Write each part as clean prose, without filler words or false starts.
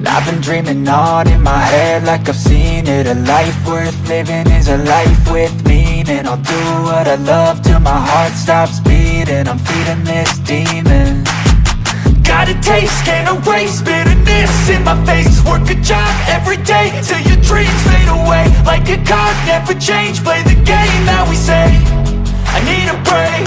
I've been dreaming on in my head like I've seen it. A life worth living is a life with meaning. I'll do what I love till my heart stops beating. I'm feeding this demon. Got a taste, can't erase bitterness in my face. Work a job every day till your dreams fade away. Like a card, never change, play the game that we say. I need a break.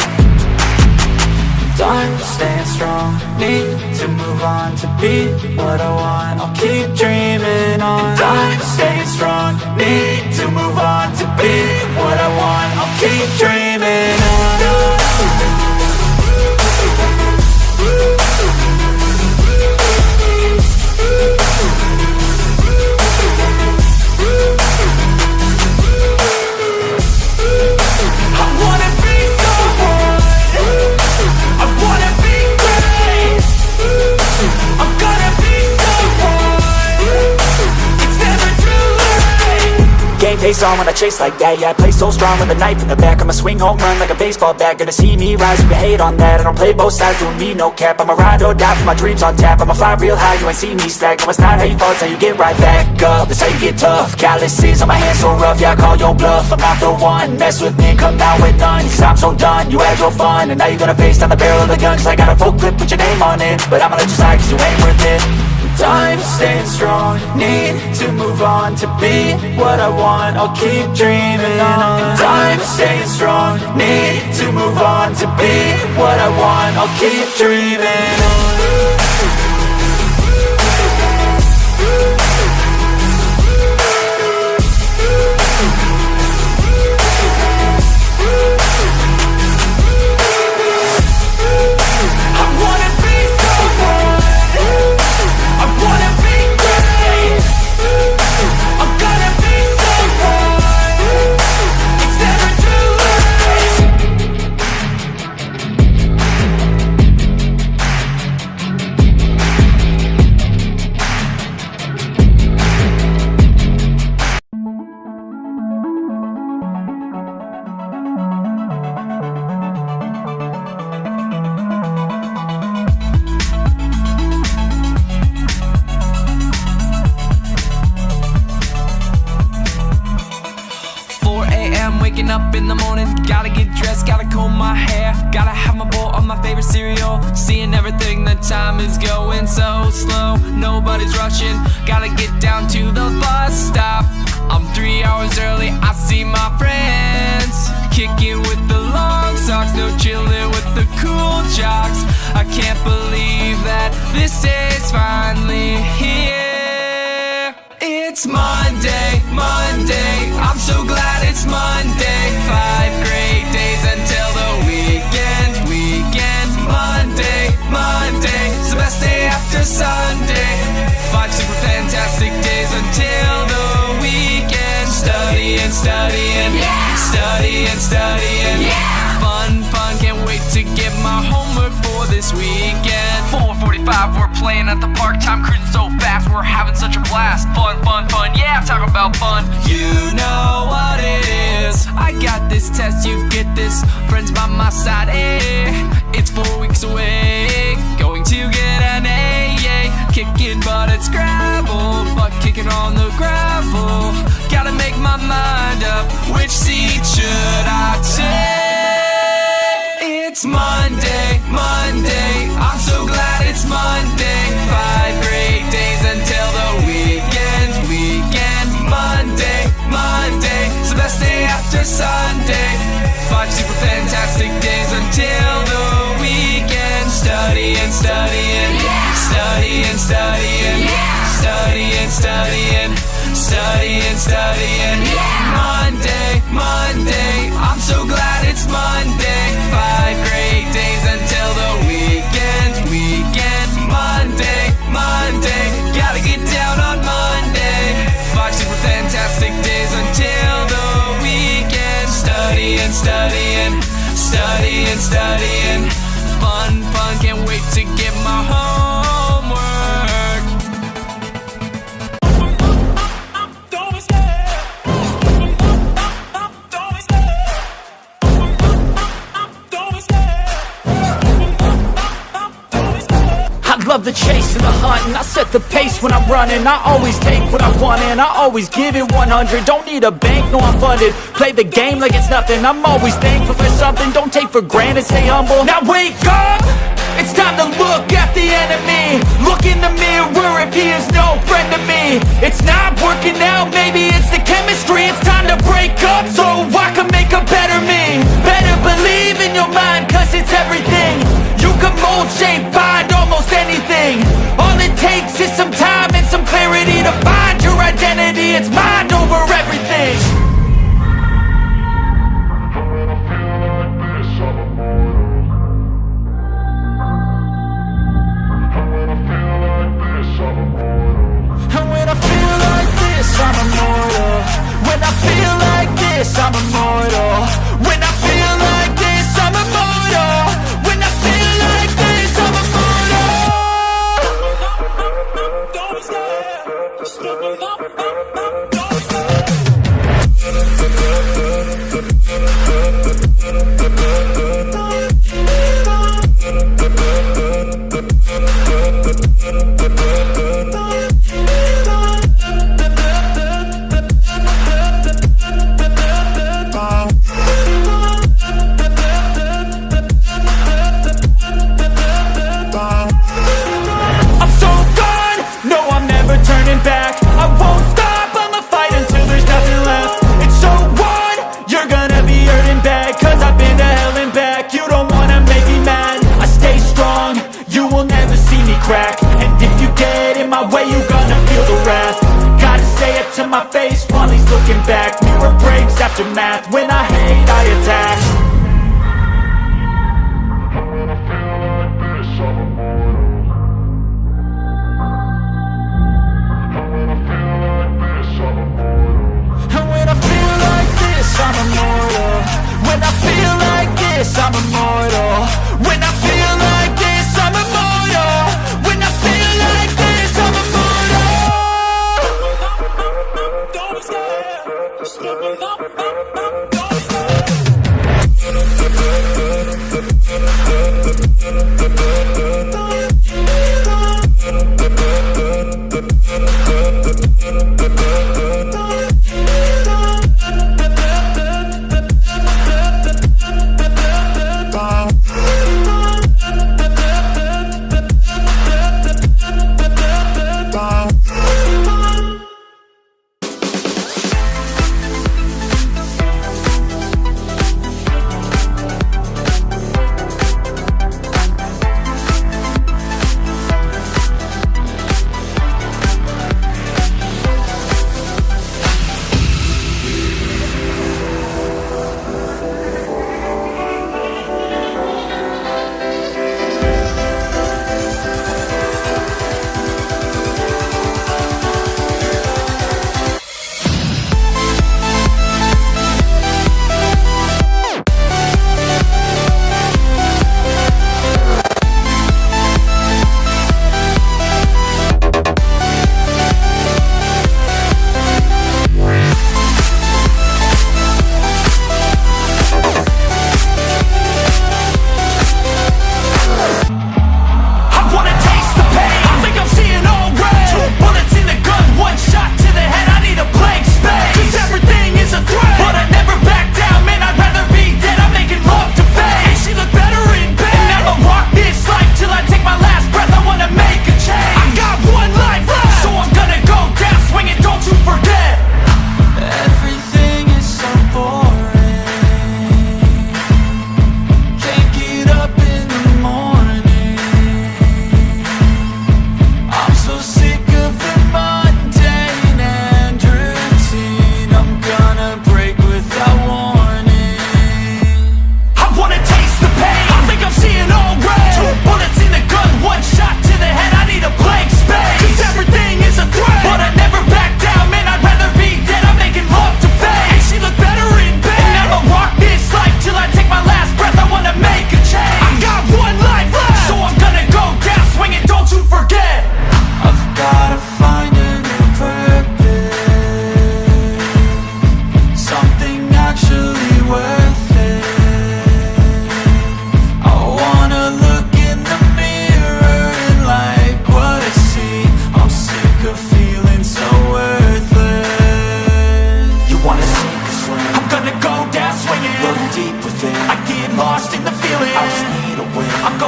Time staying strong, need to move on to be what I want. I'll keep dreaming on. Time staying strong, need to move on to be what I want. I'll keep dreaming on. Face on when I chase like that. Yeah, I play so strong with a knife in the back. I'ma swing home run like a baseball bat. Gonna see me rise, you can hate on that. I don't play both sides, doing me no cap. I'ma ride or die for my dreams on tap. I'ma fly real high, you ain't see me slack. No, it's not how you fall, it's how you get right back up. That's how you get tough. Calluses on my hands so rough, yeah, I call your bluff. I'm not the one, mess with me, come out with none. Cause I'm so done, you had your fun. And now you're gonna face down the barrel of the gun. Cause I got a full clip, put your name on it. But I'ma let you slide cause you ain't worth it. Time staying strong, need to move on to be what I want. I'll keep dreaming on. Time staying strong, need to move on to be what I want. I'll keep dreaming on. Up in the morning, gotta get dressed, gotta comb my hair, gotta have my bowl of my favorite cereal, seeing everything, the time is going so slow, nobody's rushing, gotta get down to the bus stop. I'm 3 hours early, I see my friends, kicking with the long socks, no chilling with the cool jocks. I can't believe that this day's finally here. It's Monday, Monday, I'm so glad it's Monday. 5 great days until the weekend, Monday, Monday, it's the best day after Sunday. 5 super fantastic days until the weekend. Studying, studying, yeah. Studying, studying, yeah. Fun, fun, can't wait to get my homework for this weekend. 4:45, we're playing at the park, time cruising so fast, we're having such a blast. Fun, fun, fun, yeah, talk about fun. You know what it is, I got this test, you get this, friends by my side, it's 4 weeks away, going to get an A, kicking butt at Scrabble, butt kicking on the gravel, gotta make my mind up, which seat should I take? It's Monday, Monday, I'm so glad it's Monday. 5 great days until the weekend, Monday, Monday, it's the best day after Sunday. 5 super fantastic days until the weekend. Studying, studying, yeah. Studying, studying, yeah. Studying, studying, studying, studying, yeah. Monday, Monday, I'm so glad it's Monday. 5 great days until the weekend, Monday, Monday, gotta get down on Monday. 5 super fantastic days until the weekend. Studying, studying, studying, studying, fun, fun, can't wait to get my homework. love the chase and the hunt, and I set the pace when I'm running. I always take what I want and I always give it 100. Don't need a bank, no I'm funded. Play the game like it's nothing. I'm always thankful for something. Don't take for granted, stay humble. Now wake up! It's time to look at the enemy. Look in the mirror if he is no friend to me. It's not working out, maybe it's the chemistry. It's time to break up so I can make a better me. Better believe in your mind, cause it's everything. You can mold, shape, find almost anything. All it takes is some time and some clarity to find your identity. It's mind over everything. I'm immortal. When I feel like this, I'm immortal. When I feel like this, I'm immortal. When I feel like this, I'm immortal. Don't stop. Just look it up. Don't back. I won't stop, I'ma fight until there's nothing left. It's so on, you're gonna be hurting bad, cause I've been to hell and back. You don't wanna make me mad, I stay strong. You will never see me crack. And if you get in my way, you're gonna feel the wrath. Gotta say it to my face while he's looking back. Mirror breaks after math, when I hate I attack. I'm immortal. When I feel like this, I'm immortal. When I feel like this, I'm immortal. When I feel like this, I'm immortal. Don't stop. Just look it up.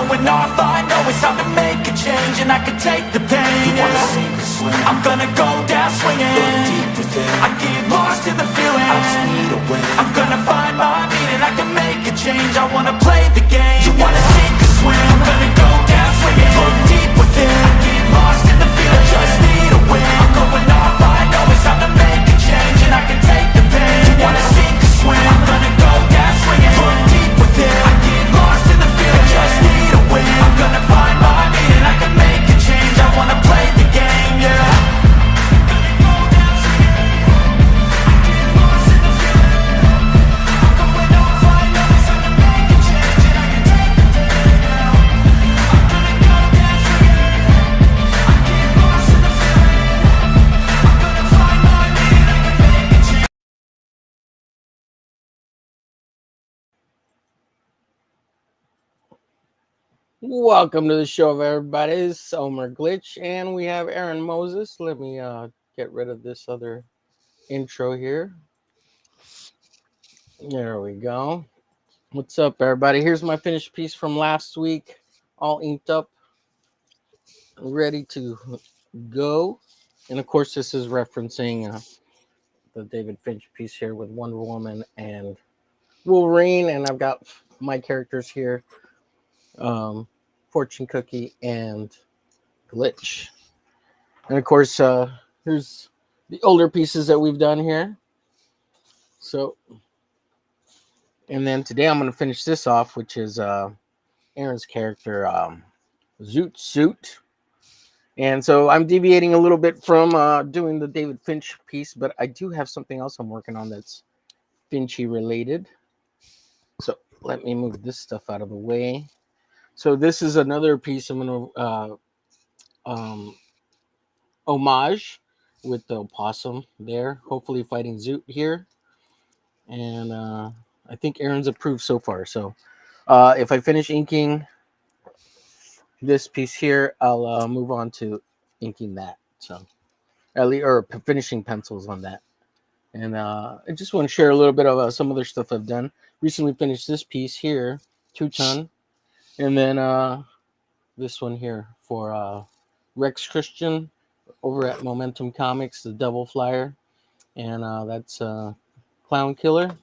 going off, I know it's time to make a change, and I can take the pain. You wanna sink or swim? I'm gonna go down swinging. Look deep within. I get lost in the feeling. I just need a win. I'm gonna find my meaning. I can make a change. I wanna play the game. You wanna sink or swim? I'm gonna go down swinging. Look deep within. I get lost in the feeling. I just need a win. I'm going off. I know it's time to make a change, and I can take the pain. You wanna sink or swim? I'm gonna go down swinging. Look deep within. I get lost in the feeling. I just need a win. I'm gonna find my meaning. I can make a change. I wanna play the game, yeah. Welcome to the show, everybody. It's Omer Glitch, and we have Aaron Moses. Let me get rid of this other intro here. There we go. What's up, everybody? Here's my finished piece from last week, all inked up, ready to go. And of course, this is referencing the David Finch piece here with Wonder Woman and Wolverine, and I've got my characters here. Fortune Cookie and Glitch. And of course, here's the older pieces that we've done here. So, and then today I'm going to finish this off, which is Aaron's character, Zoot Suit. And so I'm deviating a little bit from doing the David Finch piece, but I do have something else I'm working on that's Finchy related. So let me move this stuff out of the way. So this is another piece I'm going to homage with the opossum there, hopefully fighting Zoot here. And I think Aaron's approved so far. So if I finish inking this piece here, I'll move on to inking that. So at least, or finishing pencils on that. And I just want to share a little bit of some other stuff I've done. Recently finished this piece here, 2-ton. And then this one here for Rex Christian over at Momentum Comics, the Double Flyer. And that's Clown Killer.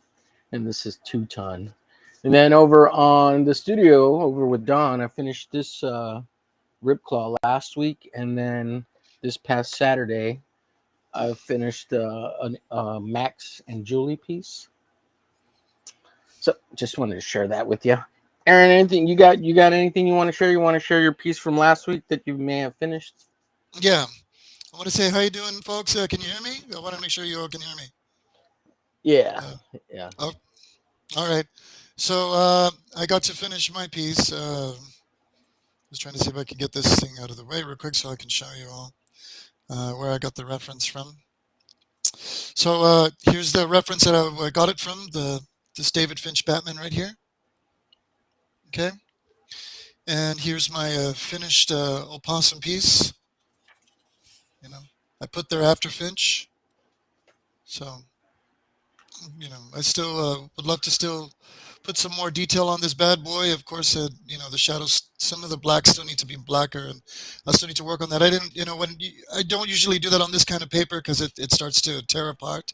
And this is 2-ton. And then over on the studio, over with Don, I finished this Ripclaw last week. And then this past Saturday, I finished a Max and Julie piece. So just wanted to share that with you. Aaron, anything you got anything you want to share? You want to share your piece from last week that you may have finished? Yeah. I want to say, how you doing, folks? Can you hear me? I want to make sure you all can hear me. Yeah. Yeah. Oh, all right. So I got to finish my piece. Just trying to see if I can get this thing out of the way real quick so I can show you all where I got the reference from. So here's the reference that I got it from, this David Finch Batman right here. Okay. And here's my finished opossum piece. You know, I put there after Finch. So, you know, I still would love to still put some more detail on this bad boy. Of course, you know, the shadows, some of the blacks still need to be blacker, and I still need to work on that. I didn't, you know, I don't usually do that on this kind of paper because it starts to tear apart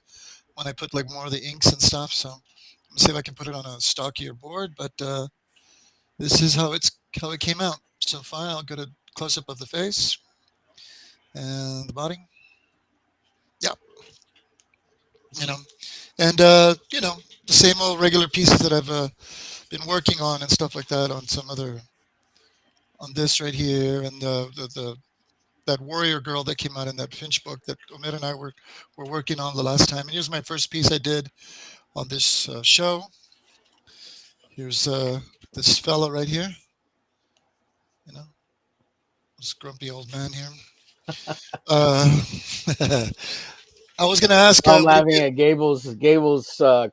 when I put like more of the inks and stuff. So let me see if I can put it on a stockier board, but this is how it came out so far. I'll get a close up of the face and the body. Yeah, you know, and you know, the same old regular pieces that I've been working on and stuff like that on some other, on this right here, and that warrior girl that came out in that Finch book that Omer and I were working on the last time. And here's my first piece I did on this show. Here's this fella right here, you know, this grumpy old man here. I was gonna ask. I'm laughing at Gable's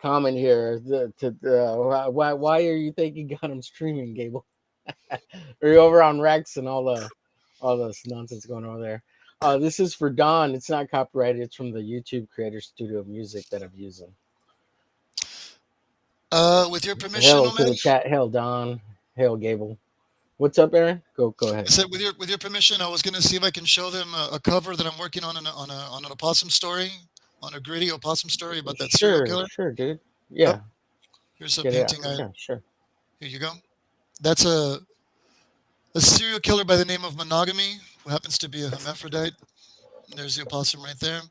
comment here. Why are you thinking got him streaming, Gable? Are you over on Rex and all this nonsense going on there? This is for Don. It's not copyrighted. It's from the YouTube Creator Studio music that I'm using. With your permission, Hail to Omer? the chat. Hail Don. Hail Gable. What's up, Aaron? Go I ahead. said, with your permission, I was going to see if I can show them a cover that I'm working on an opossum story, on a gritty opossum story about that serial Sure, killer. sure, dude. Yep. Yeah, Here's a get it out. painting. Yeah, sure. Here you go. That's a serial killer by the name of Monogamy, who happens to be a hermaphrodite. There's the opossum right there.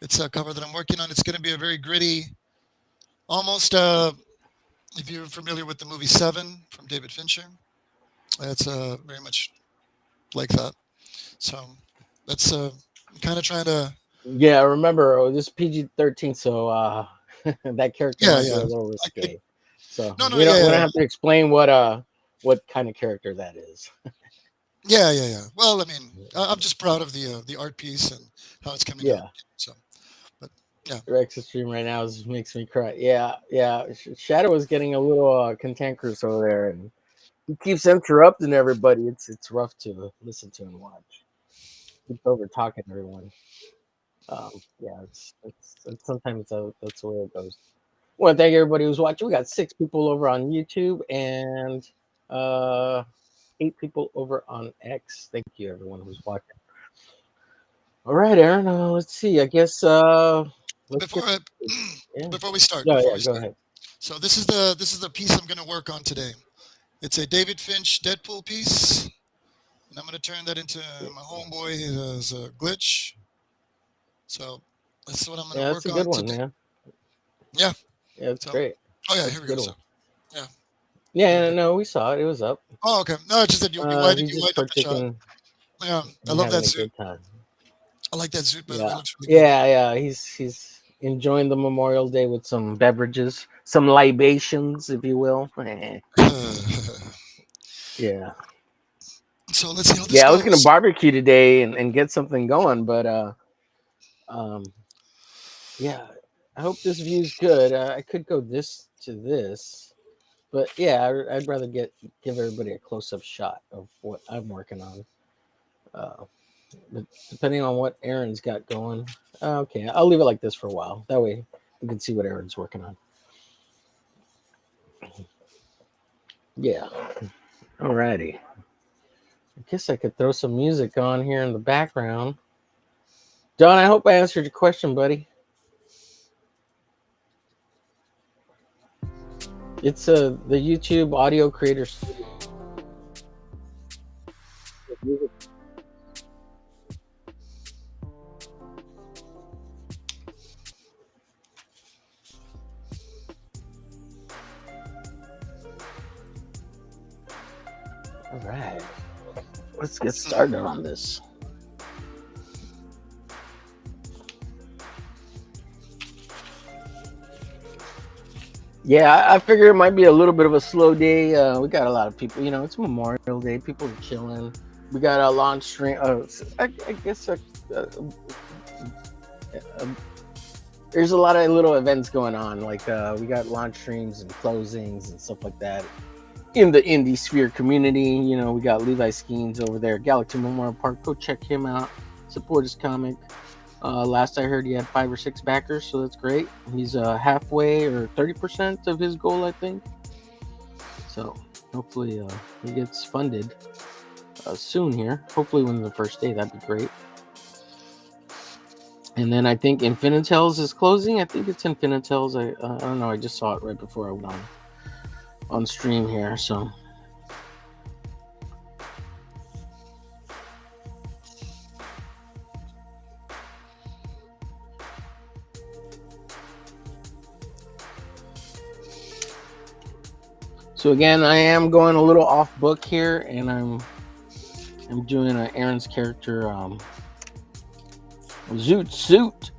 It's a cover that I'm working on. It's going to be a very gritty, almost. If you're familiar with the movie Seven from David Fincher, it's very much like that. So that's kind of trying to. Yeah, remember, this is PG-13, so that character Yeah, might be yeah. a little I, risque. So no, no, we don't yeah, we don't yeah, have to explain what kind of character that is. yeah, yeah, yeah. Well, I mean, I'm just proud of the art piece and how it's coming out. Yeah, So, but yeah, Rex's stream right now makes me cry. Yeah, yeah. Shadow is getting a little cantankerous over there, and he keeps interrupting everybody. It's rough to listen to and watch. Keeps over talking everyone. Yeah, it's sometimes that's the way it goes. Well, thank everybody who's watching. We got 6 people over on YouTube and uh 8 people over on X. Thank you everyone who's watching. All right, Aaron. Let's see. I guess let's before get I, yeah. before we start, Yeah, before yeah. we Go start. ahead. So this is the piece I'm going to work on today. It's a David Finch Deadpool piece, and I'm going to turn that into my homeboy as a glitch. So that's what I'm going Yeah, to that's work a on good one, today. man. Yeah. Yeah, it's So great. oh yeah, That's here a we go. good So one. yeah, Yeah, okay. no, we saw it. It was up. Oh okay. No, it's just that you widened He's just up the shot. partaking Yeah, I and love that having a suit. good time. I like that suit by the way. Yeah, It looks really good. yeah, yeah. He's enjoying the Memorial Day with some beverages, some libations, if you will. Yeah, So let's see how this yeah. I was gonna goes. barbecue today and get something going, but um, yeah. I hope this view's good. I could go this to this, but yeah, I'd rather give everybody a close up shot of what I'm working on. Uh, but depending on what Aaron's got going, okay, I'll leave it like this for a while. That way we can see what Aaron's working on. Yeah. Alrighty. I guess I could throw some music on here in the background. Don, I hope I answered your question, buddy. It's the YouTube audio creators. All right. Let's get started on this. Yeah, I figure it might be a little bit of a slow day. We got a lot of people. It's Memorial Day. People are chilling. We got a launch stream. I guess there's a lot of little events going on. Like we got launch streams and closings and stuff like that in the indie sphere community. We got Levi Skeens over there at Galaxy Memorial Park. Go check him out. Support his comic. Last I heard, he had 5 or 6 backers, so that's great. He's halfway or 30% of his goal, I think. So hopefully he gets funded soon here. Hopefully within the first day, that'd be great. And then I think Infinitels is closing. I think it's Infinitels. I don't know. I just saw it right before I went on stream here. So. So again, I am going a little off book here, and I'm doing Aaron's character, Zoot Suit,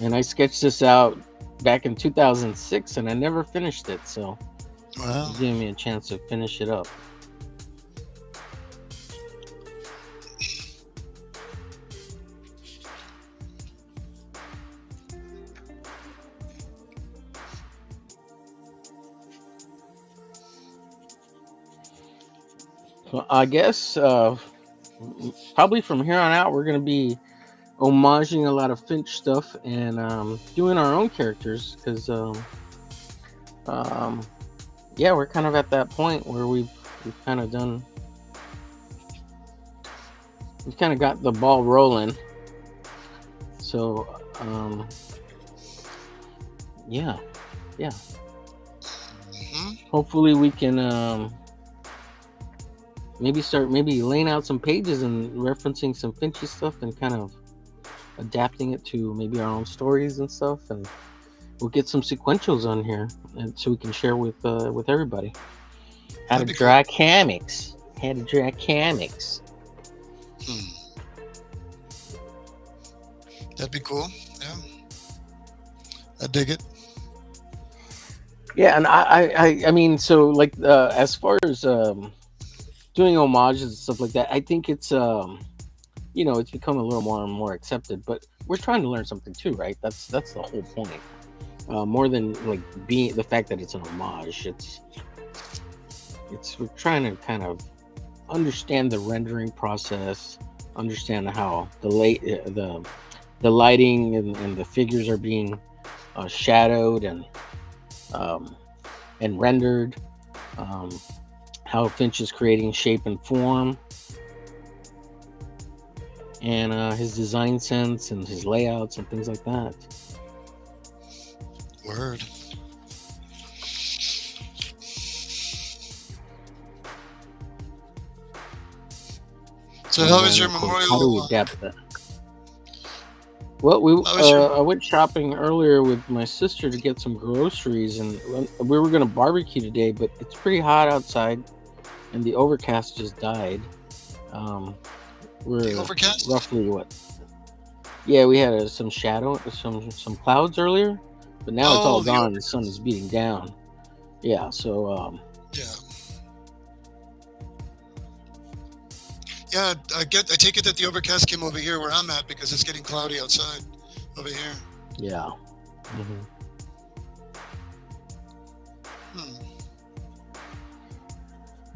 and I sketched this out back in 2006, and I never finished it. So Wow. it's giving me a chance to finish it up. So I guess probably from here on out, we're going to be homaging a lot of Finch stuff and doing our own characters because yeah, we're kind of at that point where we've kind of done. We've kind of got the ball rolling. So, yeah. Hmm. Hopefully we can maybe start laying out some pages and referencing some Finchy stuff and kind of adapting it to maybe our own stories and stuff, and we'll get some sequentials on here, and so we can share with everybody how to That'd be cool. draw comics. Hmm. That'd be cool. Yeah. I dig it. Yeah, and I mean, so like as far as doing homages and stuff like that, I think it's it's become a little more and more accepted. But we're trying to learn something too, right? That's the whole point. More than like being the fact that it's an homage, it's we're trying to kind of understand the rendering process, understand how the lighting and the figures are being shadowed and rendered, how Finch is creating shape and form, and his design sense and his layouts and things like that. Word. So And how then, was your of course, how do we memorial? adapt that? Well, How was your? I went shopping earlier with my sister to get some groceries, and we were gonna barbecue today, but it's pretty hot outside, and the overcast just died. Um, The we're overcast? roughly what? Yeah, we had some shadow, some clouds earlier, but now it's all Oh, the gone. The sun is overcast. beating down. Yeah, so Yeah. Yeah. I take it that the overcast came over here where I'm at because it's getting cloudy outside over here. yeah. Hmm. Hmm.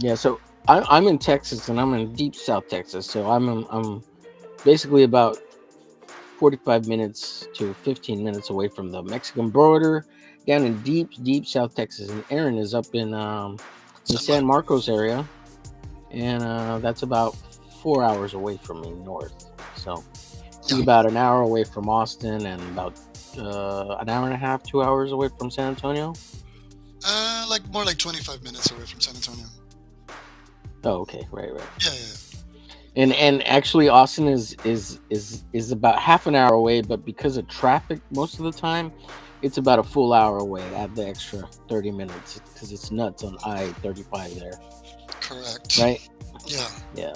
Yeah, so I'm in Texas, and I'm in deep South Texas. So I'm basically about 45 minutes to 15 minutes away from the Mexican border, down in deep South Texas. And Aaron is up in the San San Marcos. Marcos area, and that's about 4 hours away from me north. So he's Yeah. about an hour away from Austin, and about an hour and a half, 2 hours away from San Antonio. Like more like 25 minutes away from San Antonio. Oh, okay, right. Yeah. Yeah. And actually, Austin is about half an hour away, but because of traffic, most of the time, it's about a full hour away. Add the extra 30 minutes because it's nuts on I-35 there, Correct. right? Yeah. Yeah,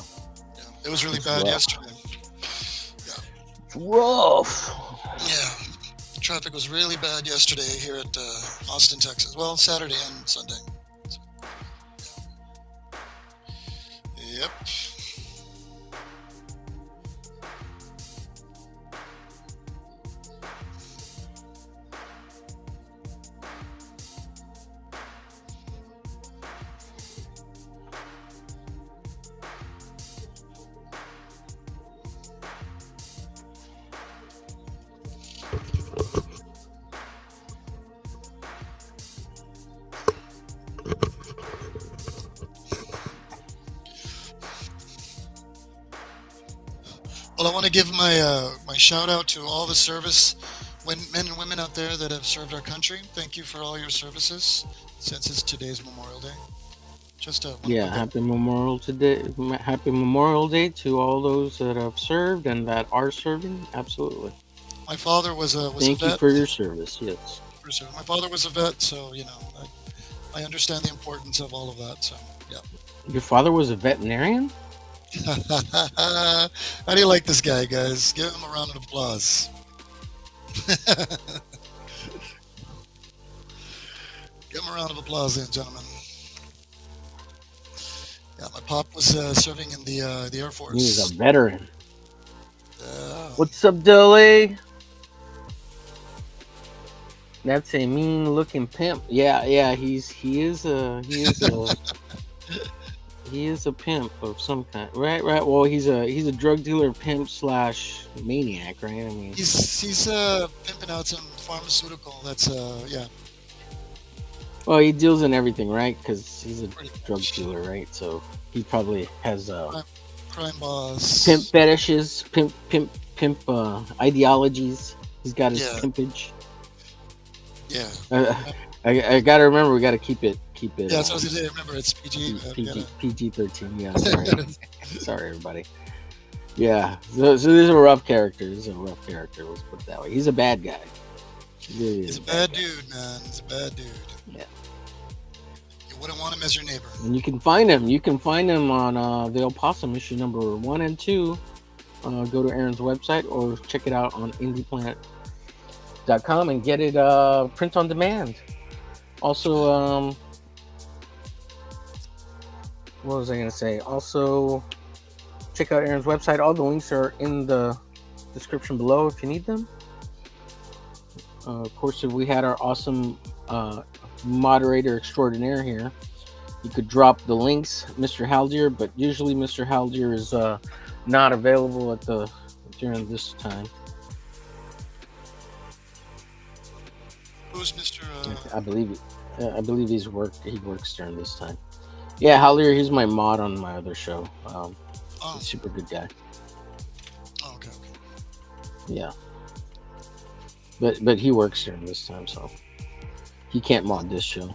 Yeah. It was really it's bad rough. yesterday. Yeah. It's rough. Yeah. The traffic was really bad yesterday here at Austin, Texas. Well, Saturday and Sunday. So, yep. Well, I want to give my shout out to all the service men and women out there that have served our country. Thank you for all your services since it's today's Memorial Day. Just want to Yeah, put that. Happy Memorial Day to all those that have served and that are serving. Absolutely. My father was a Thank you vet. for your service. Yes. My father was a vet, so I understand the importance of all of that. So yeah. Your father was a veterinarian? How do you like this guy, guys? Give him a round of applause. Give him a round of applause, then, gentlemen. Yeah, my pop was serving in the Air He was Force. a veteran. Yeah. What's up, Dilly? That's a mean looking pimp. Yeah, he is a he is a pimp of some kind. Right. Well, he's a drug dealer, pimp slash maniac, right? I mean, He's pimping out some pharmaceutical. That's yeah. Well, he deals in everything, right? Because he's a Pretty drug much. dealer, right? So he probably has Crime pimp boss. fetishes, pimp ideologies. He's got his Yeah, pimpage. yeah. Uh, I gotta remember we gotta keep it Yeah, that's what I was gonna say. Remember, it's PG. We gotta. PG 13. Yeah, sorry, sorry everybody. Yeah, so these are rough characters. This is a rough character. Let's put it that way. He's a bad guy. He really is He's a a bad guy. dude, man. He's a bad dude. Yeah, You wouldn't want him as your neighbor. and you can find him. You can find him on the Opossum issue number 1 and 2. Go to Aaron's website or check it out on indieplanet.com and get it print on demand. Also, what was I gonna say? Also, check out Aaron's website. All the links are in the description below if you need them. Of course, if we had our awesome moderator extraordinaire here, you could drop the links, Mr. Haldier, but usually Mr. Haldier is not available during this time. Who's Mr. I believe he works during this time. Yeah, Haldier, he's my mod on my other show. Oh, He's a super good guy. okay. Yeah. But he works during this time, so he can't mod this show.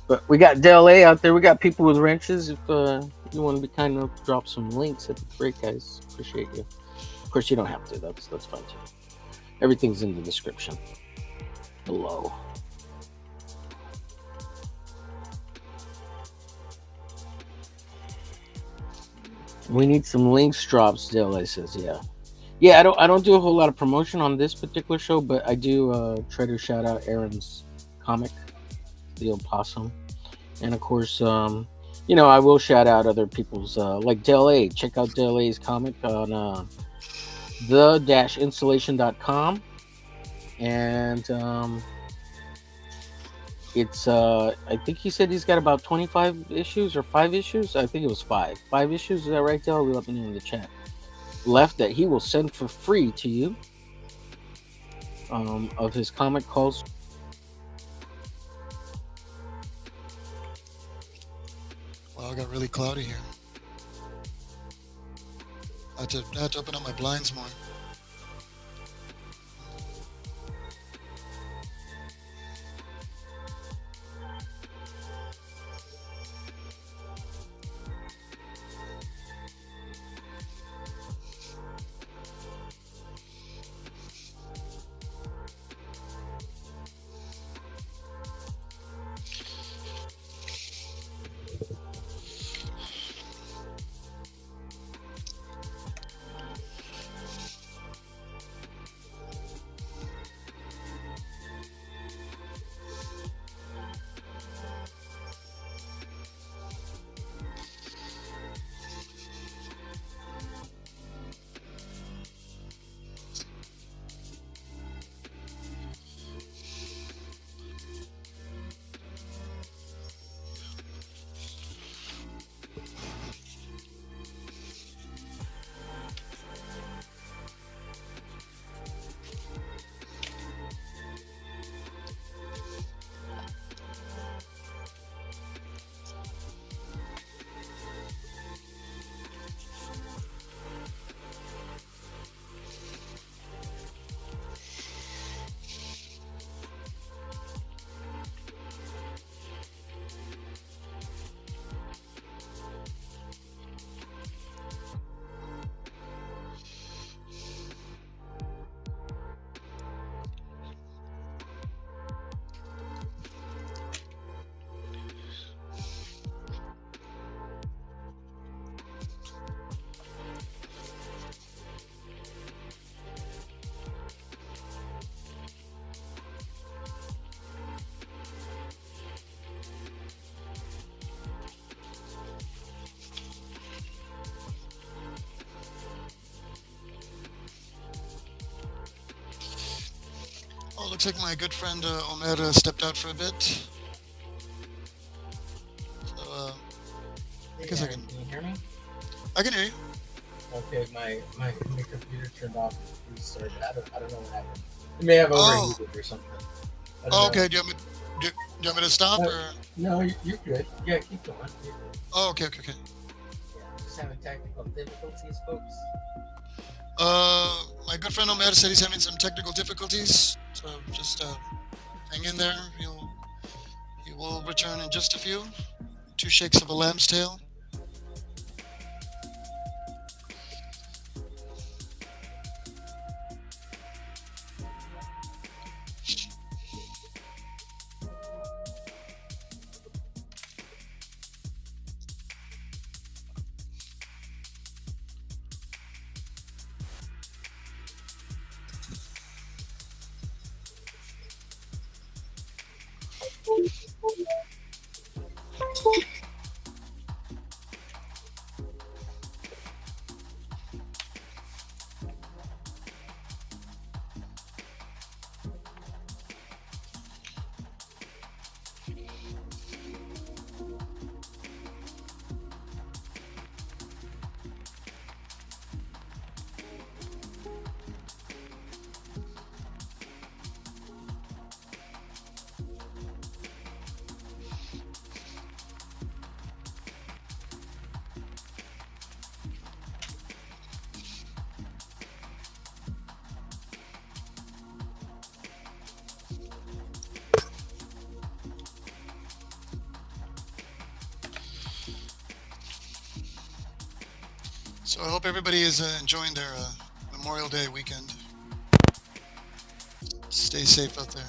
But we got Del A out there. We got people with wrenches. If you want to be kind enough to drop some links, that'd be great, guys. Appreciate you. Of course, you don't have to. That's fine too. Everything's in the description below. We need some links drops, Del A says. Yeah. I don't do a whole lot of promotion on this particular show, but I do try to shout out Aaron's comic, The Opossum, and of course, I will shout out other people's like Del A. Check out Del A's comic on the-installation.com, and it's I think he said he's got about 25 issues or 5 issues. I think it was 5 issues. Is that right, Del? Let me know in the chat. Left that he will send for free to you of his comic calls. Wow, it got really cloudy here. I had to open up my blinds more. Oh, looks like my good friend Omer stepped out for a bit. So I guess I can. Can you hear me? I can hear you. Okay, my computer turned off. I don't know what happened. It may have overheated or something. Oh, okay. Do you want me to stop or? No, you're good. Yeah, keep going. You're good. Oh, okay. Yeah, just having technical difficulties, folks. My good friend Omer said he's having some technical difficulties, so just hang in there. He will return in just a few. 2 shakes of a lamb's tail. So I hope everybody is enjoying their Memorial Day weekend. Stay safe out there.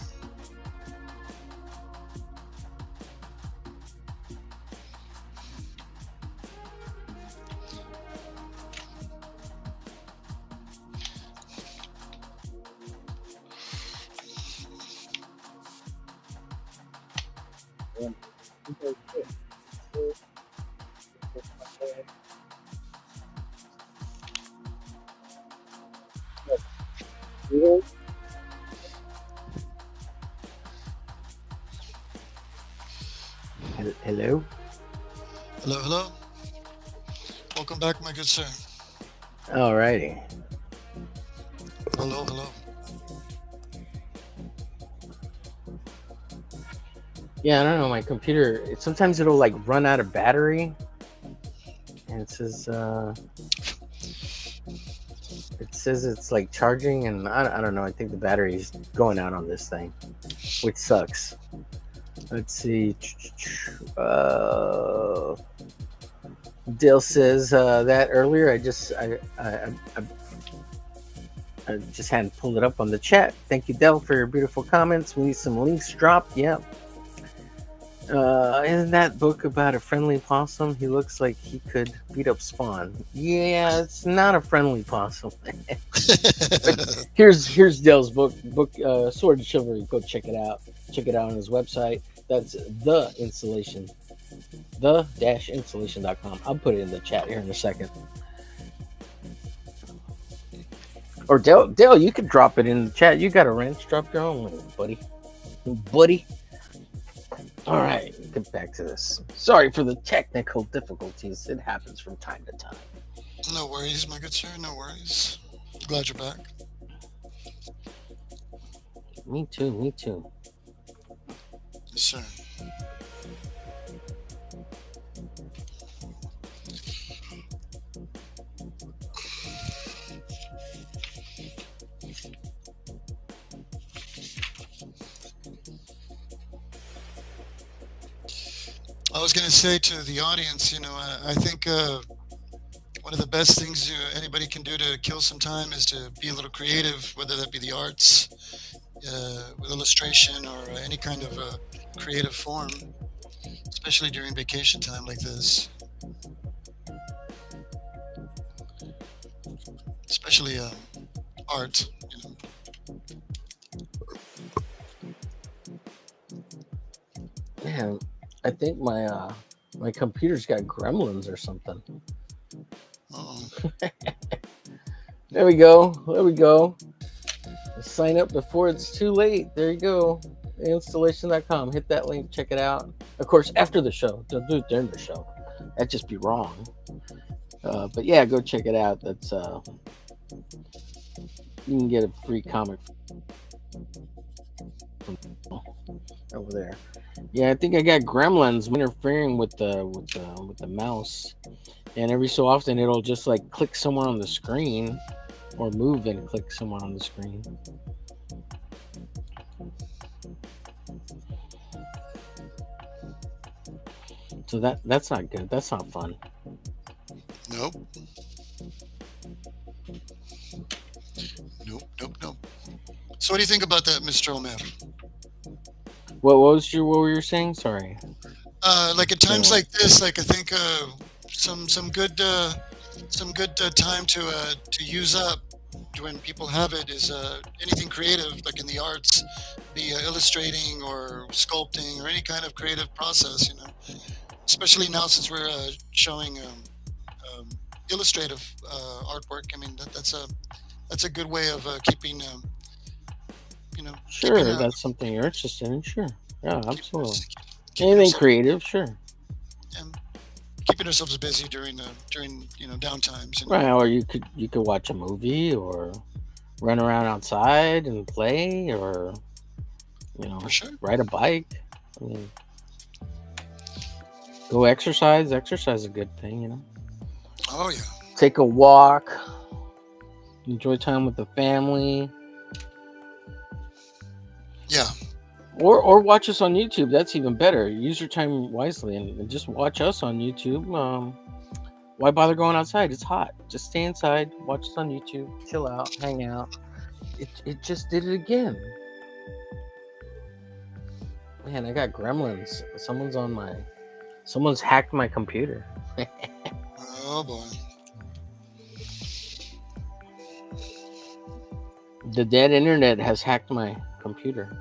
Hello. Hello. Welcome back, my good sir. Alrighty. Hello. Yeah, I don't know. My computer. Sometimes it'll like run out of battery, and it says it's like charging, and I don't know. I think the battery's going out on this thing, which sucks. Let's see. Dale says that earlier. I just hadn't pulled it up on the chat. Thank you, Dell, for your beautiful comments. We need some links dropped. Yeah. Isn't that book about a friendly possum? He looks like he could beat up Spawn. Yeah, it's not a friendly possum. Here's Dell's book, Sword and Chivalry. Go check it out. Check it out on his website. That's the-installation.com. I'll put it in the chat here in a second. Or Dale, you could drop it in the chat. You got a wrench? Drop your own link, buddy. All right, get back to this. Sorry for the technical difficulties. It happens from time to time. No worries, my good sir. No worries. Glad you're back. Me too. Yes, sir. I was going to say to the audience, I think one of the best things anybody can do to kill some time is to be a little creative, whether that be the arts, with illustration, or any kind of creative form, especially during vacation time like this. Especially art, Man, I think my computer's got gremlins or something. Uh-oh. There we go. Sign up before it's too late. There you go. Installation.com. Hit that link. Check it out. Of course, after the show. Don't do it during the show. That'd just be wrong. But yeah, go check it out. That's you can get a free comic. from over there. Yeah, I think I got gremlins interfering with the mouse, and every so often it'll just like click someone on the screen, or move and click someone on the screen. So that's not good. That's not fun. Nope. Nope. So what do you think about that, Mr. Omer? What were you saying? Sorry. Like at times like this, like I think some good time to use up when people have it is anything creative, like in the arts, be illustrating or sculpting or any kind of creative process. Especially now since we're showing illustrative artwork. I mean that's a good way of keeping Sure, keeping, that's something you're interested in. Sure. Yeah, absolutely. keeping Anything ourselves, creative, sure. keeping ourselves busy during downtimes. Right, or you could watch a movie or run around outside and play, or For sure. ride a bike. I mean, go exercise. Exercise is a good thing. Oh yeah. Take a walk. Enjoy time with the family. Yeah. Or watch us on YouTube. That's even better. Use your time wisely and just watch us on YouTube. Why bother going outside? It's hot. Just stay inside. Watch us on YouTube. Chill out. Hang out. It just did it again. Man, I got gremlins. Someone's hacked my computer. Oh boy. The dead internet has hacked my computer.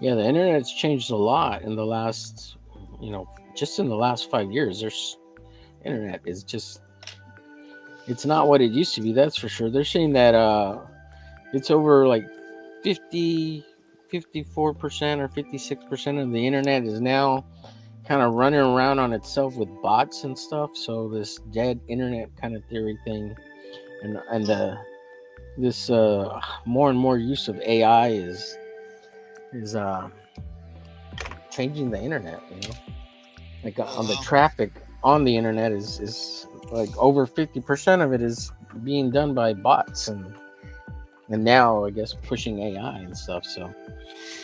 Yeah, the internet's changed a lot in the last, just in the last 5 years. Internet is just, it's not what it used to be. That's for sure. They're saying that it's over like 54% or 56% of the internet is now kind of running around on itself with bots and stuff. So this dead internet kind of theory thing, and this more and more use of AI is changing the internet. Like on the traffic on the internet is like over 50% of it is being done by bots, and now I guess pushing AI and stuff. So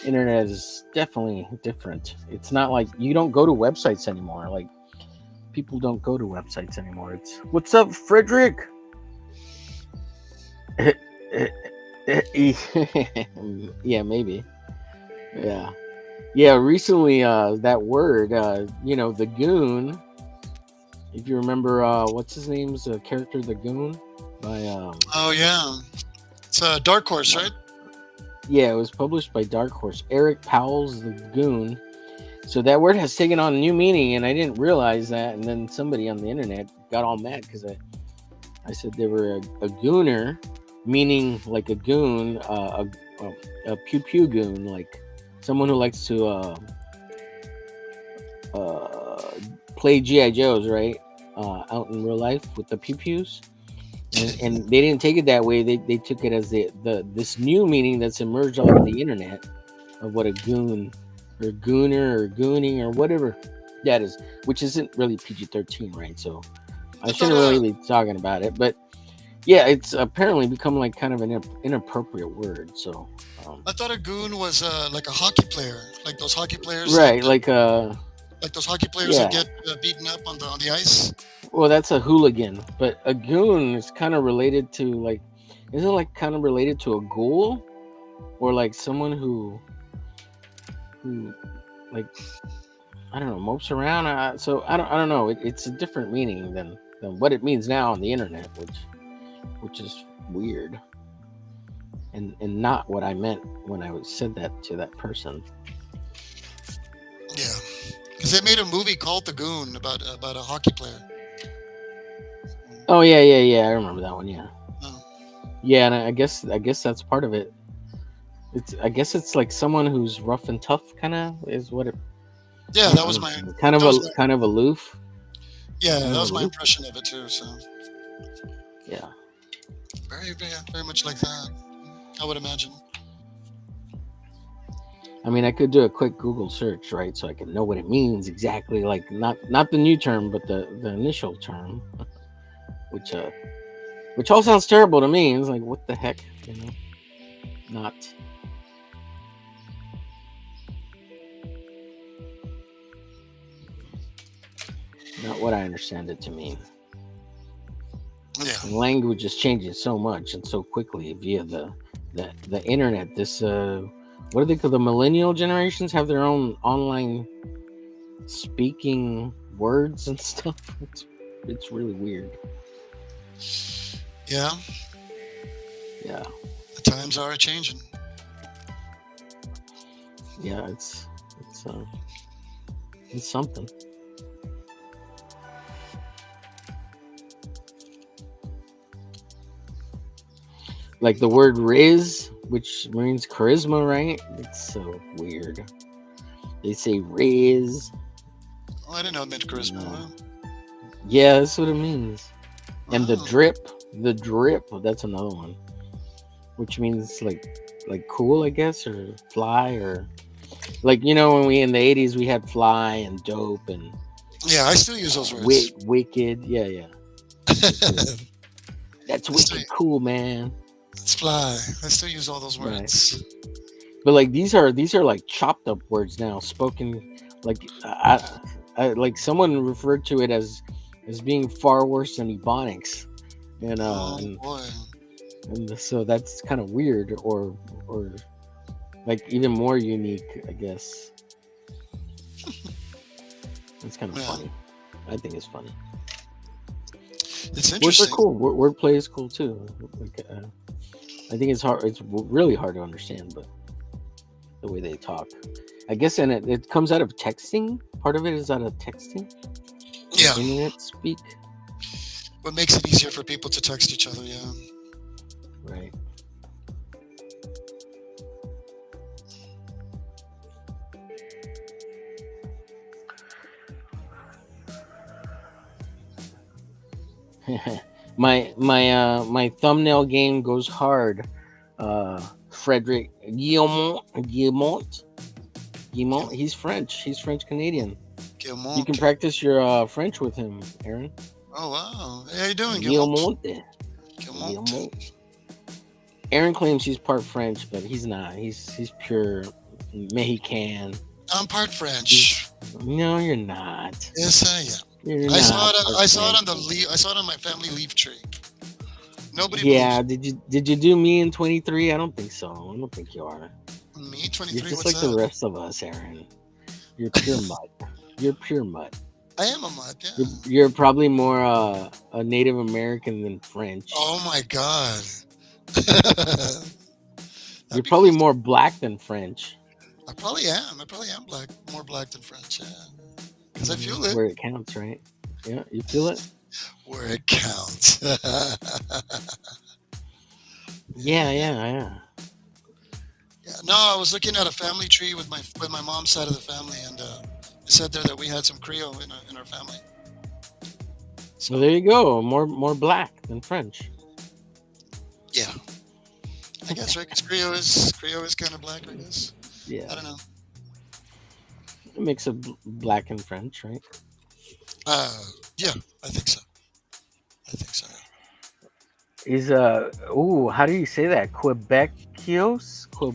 internet is definitely different. It's not like you don't go to websites anymore. Like people don't go to websites anymore. It's what's up, Frederick? Yeah, maybe. Yeah. Recently, that word, the goon. If you remember, what's his name's character, the goon, by Oh yeah, it's Dark Horse, right? Yeah, it was published by Dark Horse. Eric Powell's The Goon. So that word has taken on a new meaning, and I didn't realize that. And then somebody on the internet got all mad because I said they were a gooner, meaning like a goon, a pew pew goon, like someone who likes to play G.I. Joes, right? Out in real life with the pew pews. And they didn't take it that way. They took it as this new meaning that's emerged off the internet of what a goon or gooner or gooning or whatever that is, which isn't really PG-13, right? So I shouldn't really be talking about it, but yeah, it's apparently become like kind of an inappropriate word. So I thought a goon was like a hockey player, like those hockey players, right? like those hockey players that get beaten up on the ice. Well, that's a hooligan, but a goon is kind of related to like, isn't it like kind of related to a ghoul, or like someone who like, I don't know, mopes around. So I don't know. It's a different meaning than what it means now on the internet, which is weird, and not what I meant when I said that to that person. Yeah, because they made a movie called The Goon about a hockey player. Oh yeah. I remember that one. Yeah, Oh. yeah. And I guess that's part of it. I guess it's like someone who's rough and tough, kind of is what it. Yeah, I don't know. Kind of that was my kind of aloof. yeah, Kind that of was my aloof. impression of it too. So Yeah. very much like that. I would imagine. I mean, I could do a quick Google search, right, so I can know what it means exactly. Like not the new term, but the initial term, which which all sounds terrible to me. It's like, what the heck, you know? Not. Not what I understand it to mean. Yeah. And language is changing so much and so quickly via the internet. This what do they call the millennial generations have their own online speaking words and stuff. It's really weird. Yeah. Yeah. The times are changing. Yeah, it's something. Like the word Riz, which means charisma, right? It's so weird. They say Riz. Oh, I didn't know it meant charisma. No. Wow. Yeah, that's what it means. And the Wow. drip, that's another one, which means like cool, I guess, or fly, or like, you know, when we in the 80s we had fly and dope and Yeah, I still use those words. wicked. Yeah. Let's That's say wicked cool, man. let's fly. I still use all those Right. words. But like these are like chopped up words now, spoken like like someone referred to it as being far worse than ebonics, and Oh boy. and so that's kind of weird, or like even more unique, I guess. It's kind of Yeah, funny. I think it's funny. it's Words are interesting. cool. Wordplay is cool too. Like I think it's hard. It's really hard to understand, but the way they talk, I guess, and it comes out of texting. Part of it is out of texting, Yeah, internet speak, what makes it easier for people to text each other? Yeah. right? my thumbnail game goes hard. Frederick Guillemont. He's French. He's French Canadian. You can Guillemot. practice your French with him, Aaron. Oh wow. Hey, how you doing, Guillemot? Guillemont. Guillemot. Aaron claims he's part French, but he's not. He's pure Mexican. I'm part French. No, you're not. Yes, I am. You're I saw not it. part I saw it on French. the leaf. I saw it on my family leaf tree. Nobody Yeah, believes did you do me in 23? I don't think so. I don't think you are. me. You're 23. just What's like the that? rest of us, Aaron. You're pure mud. You're pure mud. I am a mud. Yeah. You're probably more a Native American than French. Oh my god. You're That'd be probably cool. more black than French. I probably am. I probably am black, more black than French. Yeah, because I feel it Where it counts, right? Yeah, you feel it? where it counts. Yeah. Yeah. No, I was looking at a family tree with my mom's side of the family, and it said there that we had some Creole in our family. So Well, there you go. More black than French. yeah, I guess right. Because Creole is kind of black, I guess. I Yeah, don't know. a mix of black and French, right? Yeah, I think so. I think so. Is how do you say that? Quebecios? How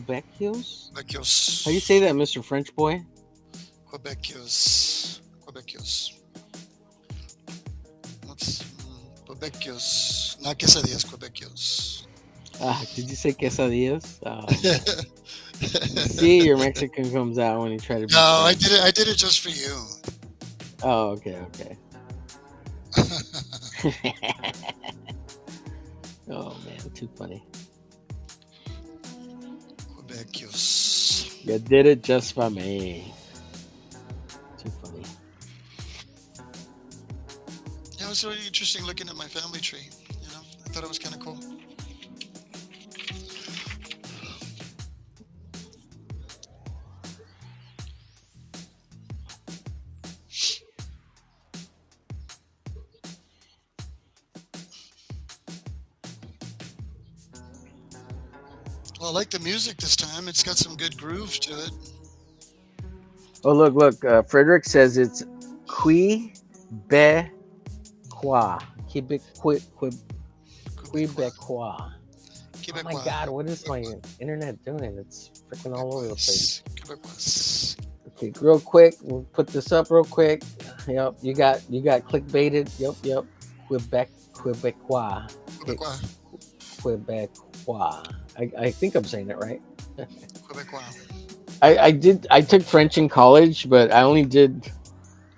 do you say that, Mr. French boy? Quebecios. What's Quebecios? Not quesadillas. Quebecios. Did you say quesadillas? See, your Mexican comes out when you try to be No, I French. did it. I did it just for you. Oh, okay. Oh man, too funny. Quebecios. You did it just for me. Too funny. Yeah, was really interesting looking at my family tree. You know, I thought it was kind of cool. Well, I like the music this time. It's got some good groove to it. Oh, look. Frederick says it's Quebecois. Quebecois. Oh my God, what is my internet doing? It's freaking all over the place. Quebecois. Okay, real quick, we'll put this up real quick. Yep, you got clickbaited. Yep. Quebecois. Quebecois. I think I'm saying it right. Quebecois. I took French in college, but I only did,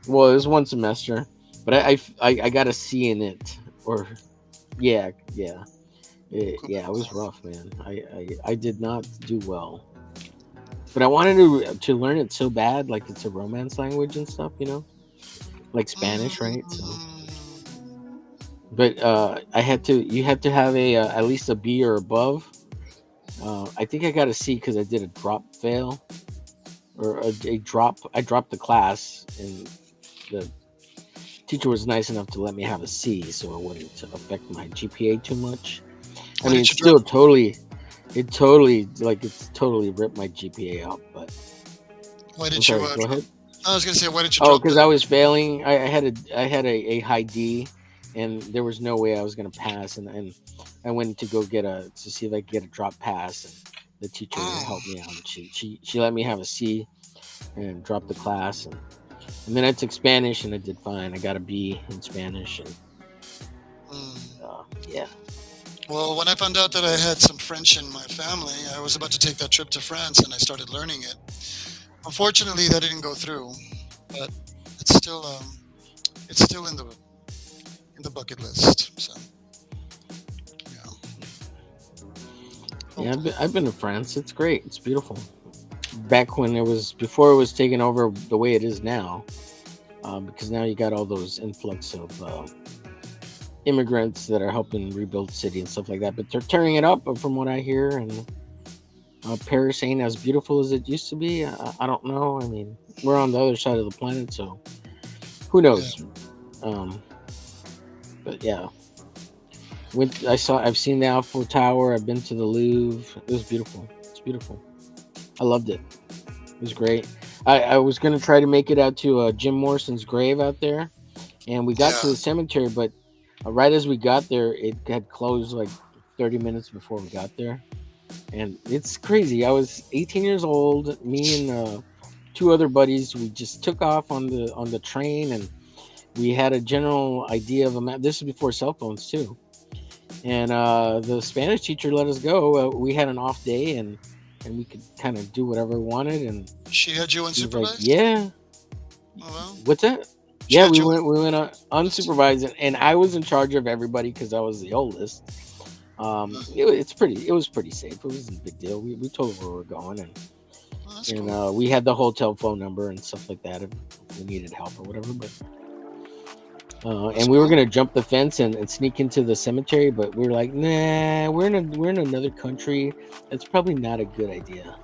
well, it was one semester, but I got a C in it, or yeah, it was rough, man. I did not do well, but I wanted to learn it so bad, like it's a Romance language and stuff, you know, like Spanish, right? So, but you had to have a at least a B or above. I think I got a C because I did a drop fail, or a drop. I dropped the class, and the teacher was nice enough to let me have a C, so it wouldn't affect my GPA too much. I mean, it's totally ripped my GPA up. But why did you? Go ahead. I was gonna say, why did you? Oh, because I was failing. I had a high D, and there was no way I was gonna pass, and I went to go to see if I could get a drop pass, and the teacher helped me out. She let me have a C and dropped the class, and then I took Spanish and I did fine. I got a B in Spanish, and yeah. Well, when I found out that I had some French in my family, I was about to take that trip to France, and I started learning it. Unfortunately, that didn't go through, but it's still in the bucket list. So. Yeah, I've been to France. It's great. It's beautiful. Back when before it was taken over the way it is now, because now you got all those influx of immigrants that are helping rebuild the city and stuff like that. But they're tearing it up, from what I hear, and Paris ain't as beautiful as it used to be. I don't know. I mean, we're on the other side of the planet, so who knows? Yeah. But yeah. I've seen the Eiffel Tower. I've been to the Louvre. It was beautiful. It's beautiful. I loved it. It was great. I was gonna try to make it out to Jim Morrison's grave out there, and we got to the cemetery, but right as we got there, it had closed like 30 minutes before we got there, and it's crazy. I was 18 years old. Me and two other buddies. We just took off on the train, and we had a general idea of a map. This is before cell phones too. And the Spanish teacher let us go. We had an off day, and we could kind of do whatever we wanted. And she had you unsupervised? Like, yeah. Oh, well. What's that? Yeah, we went unsupervised, and I was in charge of everybody because I was the oldest. It was pretty safe. It wasn't a big deal. We told her where we were going, and cool. We had the hotel phone number and stuff like that if we needed help or whatever. But and we were gonna jump the fence and sneak into the cemetery, but we were like, nah, we're in another country. That's probably not a good idea.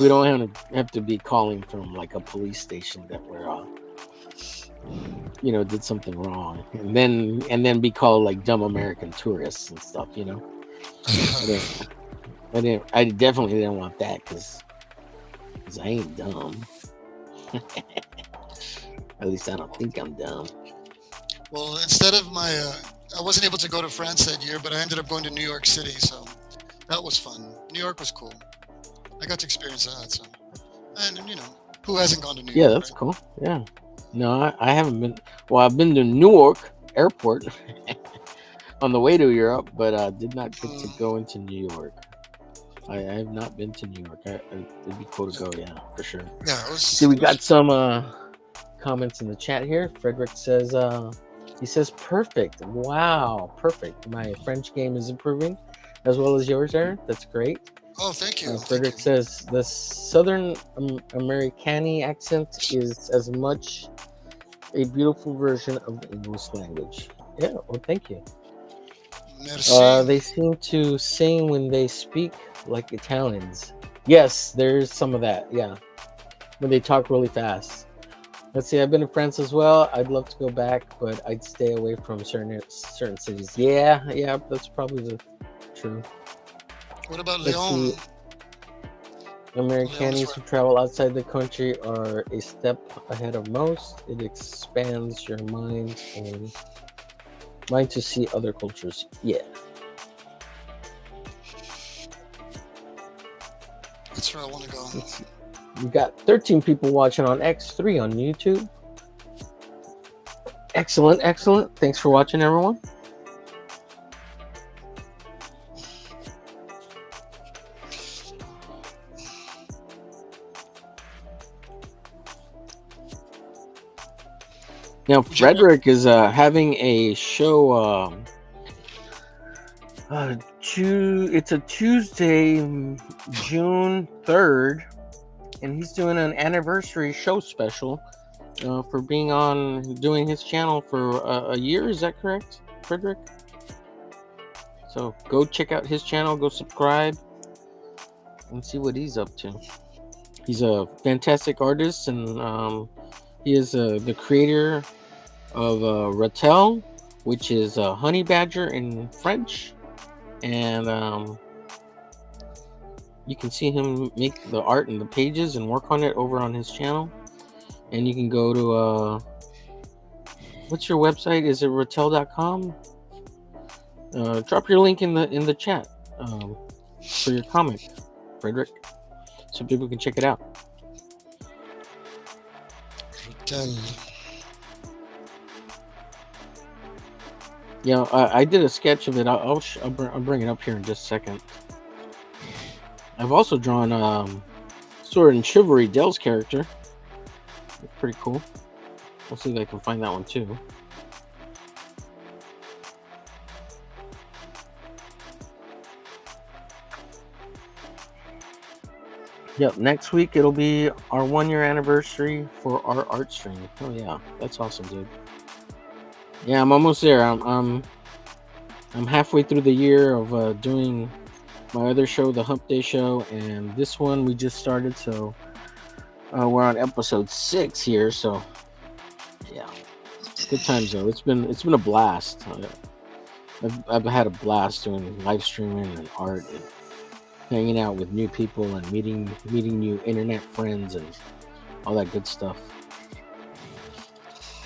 We don't have to be calling from like a police station that we're did something wrong, and then be called like dumb American tourists and stuff. I definitely didn't want that because I ain't dumb. At least I don't think I'm dumb. Well, instead of I wasn't able to go to France that year, but I ended up going to New York City, so that was fun. New York was cool. I got to experience that, so. And, who hasn't gone to New York? Yeah, that's cool. Yeah. No, I haven't been. Well, I've been to Newark Airport on the way to Europe, but did not get to go into New York. I have not been to New York. It'd be cool to go, yeah, for sure. Yeah, See, we got some comments in the chat here. Frederick says, he says, perfect. Wow, perfect. My French game is improving as well as yours, Aaron. That's great. Oh, thank you. Frederick says, the Southern Americani accent is as much a beautiful version of the English language. Yeah, well, thank you. Merci. They seem to sing when they speak like Italians. Yes, there's some of that. Yeah, when they talk really fast. Let's see. I've been to France as well. I'd love to go back, but I'd stay away from certain cities. Yeah, yeah, that's probably the true. What about Let's Leon? see. Leon is Americans who right. travel outside the country are a step ahead of most. It expands your mind to see other cultures. Yeah. That's where I want to go. Let's see. We got 13 people watching on X3 on YouTube. Excellent, excellent. Thanks for watching, everyone. Now, Frederick is having a show. It's a Tuesday, June 3rd, and he's doing an anniversary show special for being doing his channel for a year. Is that correct, Frederick? So go check out his channel, go subscribe, and see what he's up to. He's a fantastic artist, and he is the creator of Rattel, which is honey badger in French, and you can see him make the art and the pages and work on it over on his channel. And you can go to what's your website? Is it Rattel.com? Drop your link in the chat for your comic, Frederick, so people can check it out. Tell. Yeah, I did a sketch of it. I'll bring it up here in just a second. I've also drawn Sword and Chivalry, Dell's character. It's pretty cool. I'll see if I can find that one too. Yep, next week it'll be our 1-year anniversary for our art stream. Oh yeah, that's awesome, dude. Yeah, I'm almost there. I'm halfway through the year of doing my other show, the Hump Day Show, and this one we just started. So we're on episode 6 here. So yeah, good times though. It's been a blast. I've had a blast doing live streaming and art and hanging out with new people and meeting new internet friends and all that good stuff.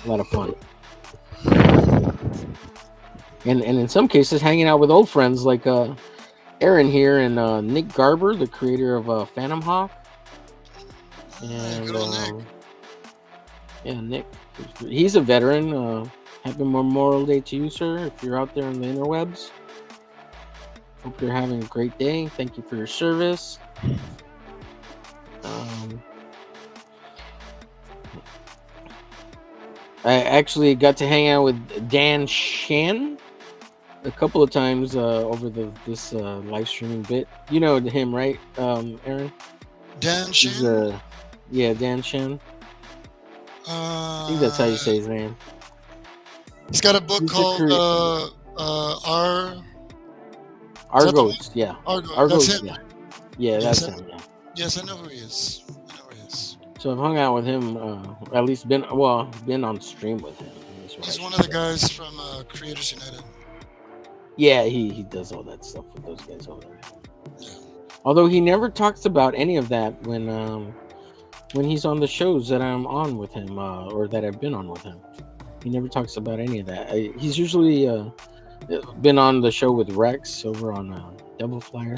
A lot of fun. And in some cases hanging out with old friends like Aaron here and Nick Garber, the creator of Phantom Hawk. And Good old Nick. Yeah, Nick. He's a veteran. Happy Memorial Day to you, sir, if you're out there in the interwebs. Hope you're having a great day. Thank you for your service. I actually got to hang out with Dan Shan a couple of times over this live streaming bit. You know him, right, Aaron? Dan Shin? Yeah, Dan Shan. I think that's how you say his name. He's got a book called Argos. Yeah, Argos. That's him. Yeah, that's him. Yeah. Yes, I know who he is. So I've hung out with him, at least been on stream with him. He's one of the guys from Creators United. Yeah, he does all that stuff with those guys over there. Yeah. Although he never talks about any of that when he's on the shows that I'm on with him or that I've been on with him. He never talks about any of that. He's usually been on the show with Rex over on Devil Flyer,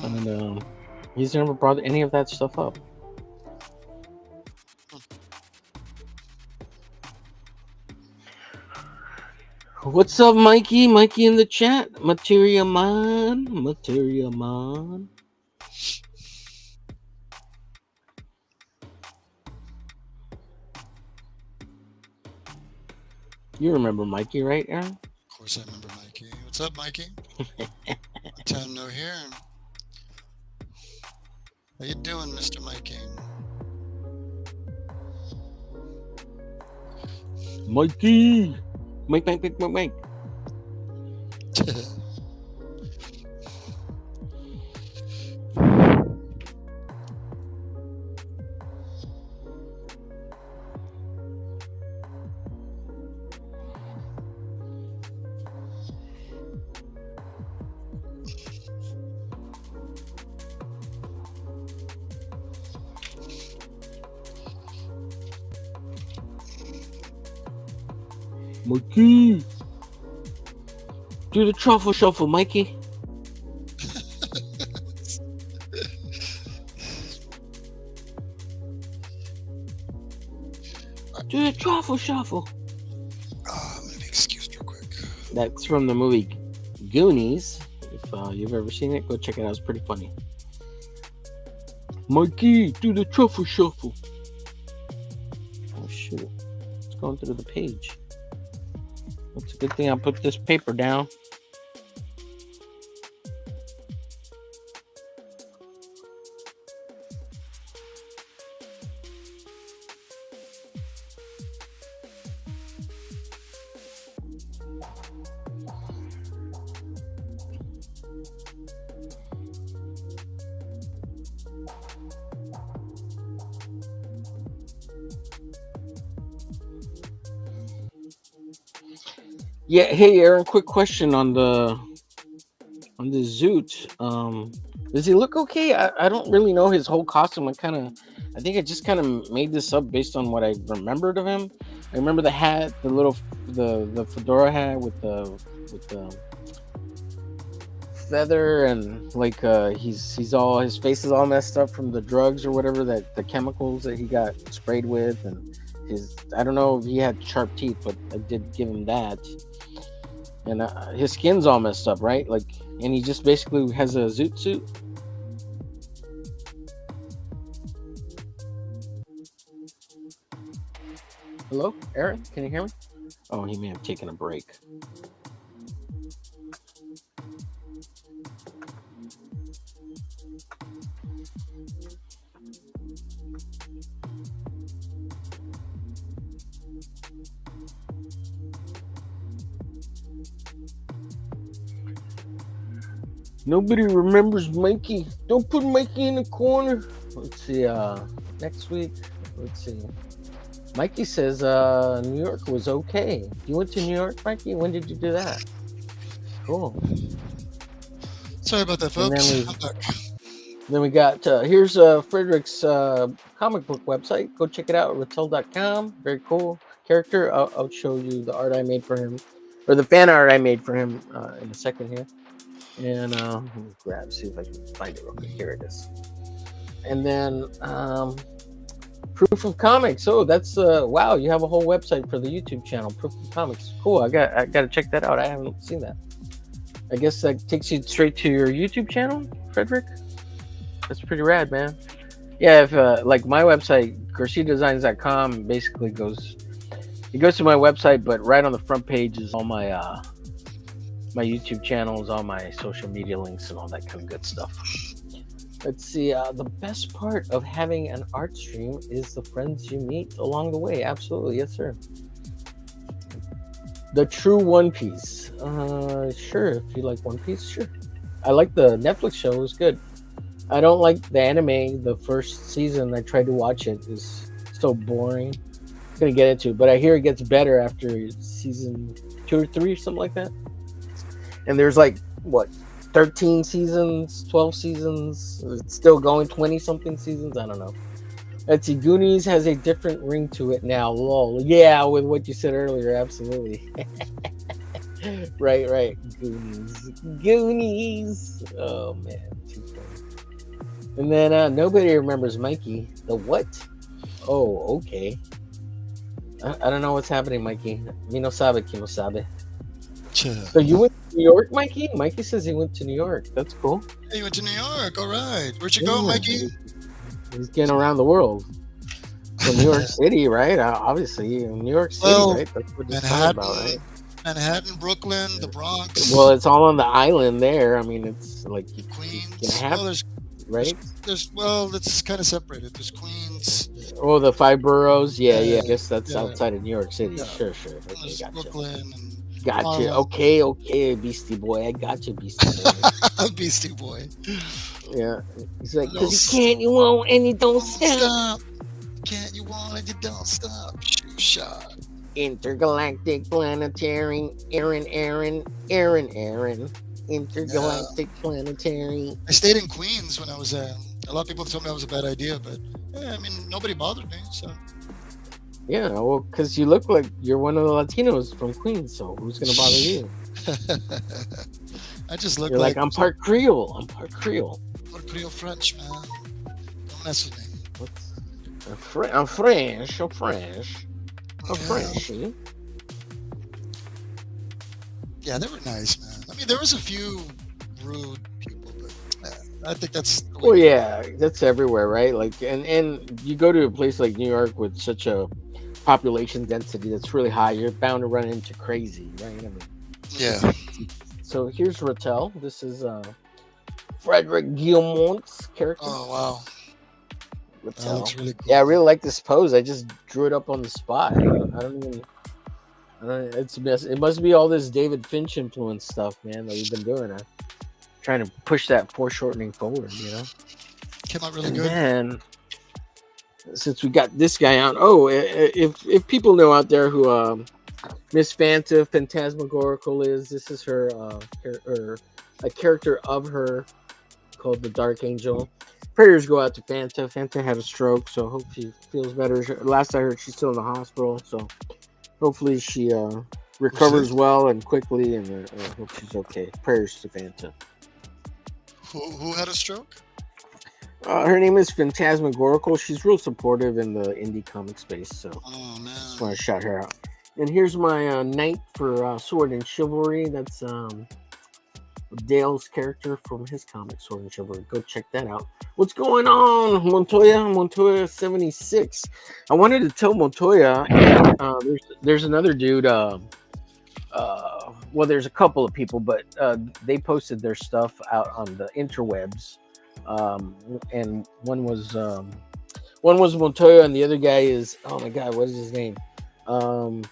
and he's never brought any of that stuff up. What's up, Mikey? Mikey in the chat. Materia Man. You remember Mikey, right, Aaron? Of course I remember Mikey. What's up, Mikey? Time no here. How you doing, Mr. Mikey? Mikey. Mike. Mikey. Do the truffle shuffle, Mikey. Do the truffle shuffle. Let me excuse real quick. That's from the movie Goonies. If you've ever seen it, go check it out. It's pretty funny. Mikey, do the truffle shuffle. Oh shoot. It's going through the page. It's a good thing I put this paper down. Yeah, hey Aaron, quick question on the Zoot. Does he look okay? I don't really know his whole costume. I think I just kind of made this up based on what I remembered of him. I remember the hat, the fedora hat with the feather, and like he's all, his face is all messed up from the drugs or whatever, that the chemicals that he got sprayed with, and I don't know if he had sharp teeth, but I did give him that. And his skin's all messed up, right? Like, and he just basically has a zoot suit. Hello, Aaron? Can you hear me? Oh, he may have taken a break. Nobody remembers Mikey. Don't put Mikey in the corner. Let's see. Next week. Let's see. Mikey says New York was okay. You went to New York, Mikey? When did you do that? Cool. Sorry about that, folks. Then we got here's Frederick's comic book website. Go check it out. Rattel.com. Very cool character. I'll show you the art I made for him, or the fan art I made for him in a second here. And let me see if I can find it real quick. Here it is. And then Proof of Comics. Oh, that's wow! You have a whole website for the YouTube channel, Proof of Comics. Cool. I got to check that out. I haven't seen that. I guess that takes you straight to your YouTube channel, Frederick. That's pretty rad, man. Yeah, if like my website, GarciaDesigns.com, basically goes to my website, but right on the front page is all my my YouTube channels, all my social media links, and all that kind of good stuff. Let's see. The best part of having an art stream is the friends you meet along the way. Absolutely, yes, sir. The True One Piece. Sure. If you like One Piece, sure. I like the Netflix show. It was good. I don't like the anime. The first season, I tried to watch it. It's so boring. I'm gonna get into it, but I hear it gets better after season 2 or 3, something like that. And there's like, what, 13 seasons, 12 seasons? It's still going, 20-something seasons? I don't know. Let's see, Goonies has a different ring to it now. Lol. Yeah, with what you said earlier, absolutely. Right. Goonies. Oh, man. Too funny. And then nobody remembers Mikey. The what? Oh, okay. I don't know what's happening, Mikey. Mi no sabe, que no sabe. So you went to New York, Mikey? Mikey says he went to New York. That's cool. Hey, you went to New York. All right. Where'd you go, Mikey? He's getting around the world. So New York City, right? Obviously, New York City, right? That's what it's about, right? Manhattan, Brooklyn, the Bronx. Well, it's all on the island there. I mean, it's like Queens. You can have, well, right? There's well, it's kind of separated. There's Queens. Oh, the five boroughs. Yeah, Yeah, yeah. I guess that's yeah, outside of New York City. yeah. Sure, sure. Okay, There's gotcha. Brooklyn and Gotcha. Harlem. Okay, okay, Beastie Boy. I got you, Beastie Boy. Beastie Boy. Yeah. He's like, Little because you can't, you won't, and you don't don't stop. stop. Can't you want it? You don't stop. Shoot shot. Intergalactic planetary. Aaron. Yeah. Intergalactic planetary. I stayed in Queens when I was there. A lot of people told me that was a bad idea, but yeah, I mean, nobody bothered me. So Yeah, well, because you look like you're one of the Latinos from Queens, so who's gonna bother you? I just look You're like, like I'm part Creole. I'm part Creole. Creole French, man. Don't mess with me. What's, I'm French. I'm French. I'm Yeah. French. Eh? Yeah, they were nice, man. I mean, there was a few rude people, but I think that's the way Well, yeah, that's everywhere, right? Like, and you go to a place like New York with such a population density that's really high, you're bound to run into crazy, right? I mean, Yeah. so here's Rattel. This is Frederick Guillemont's character. Oh, wow. That looks Rattel. really cool. Yeah, I really like this pose. I just drew it up on the spot. I don't even. I don't. It must be all this David Finch influence stuff, man, that we've been doing. Trying to push that foreshortening forward, you know. Came out really And good. then, since we got this guy out, if people know out there who Miss Fanta Phantasmagorical is, this is her a character of her called the Dark Angel. Prayers go out to Fanta. Fanta had a stroke, so hope she feels better. Last I heard, she's still in the hospital, so hopefully she recovers well and quickly, and hope she's okay. Prayers to Fanta. Who had a stroke? Her name is Phantasmagorical. She's real supportive in the indie comic space, so Oh, just man. want to shout her out. And here's my knight for Sword and Chivalry. That's Dale's character from his comic Sword and Chivalry. Go check that out. What's going on, Montoya 76? I wanted to tell Montoya. There's another dude. Well, there's a couple of people, but they posted their stuff out on the interwebs. And one was Montoya, and the other guy is, oh my god, what is his name? What's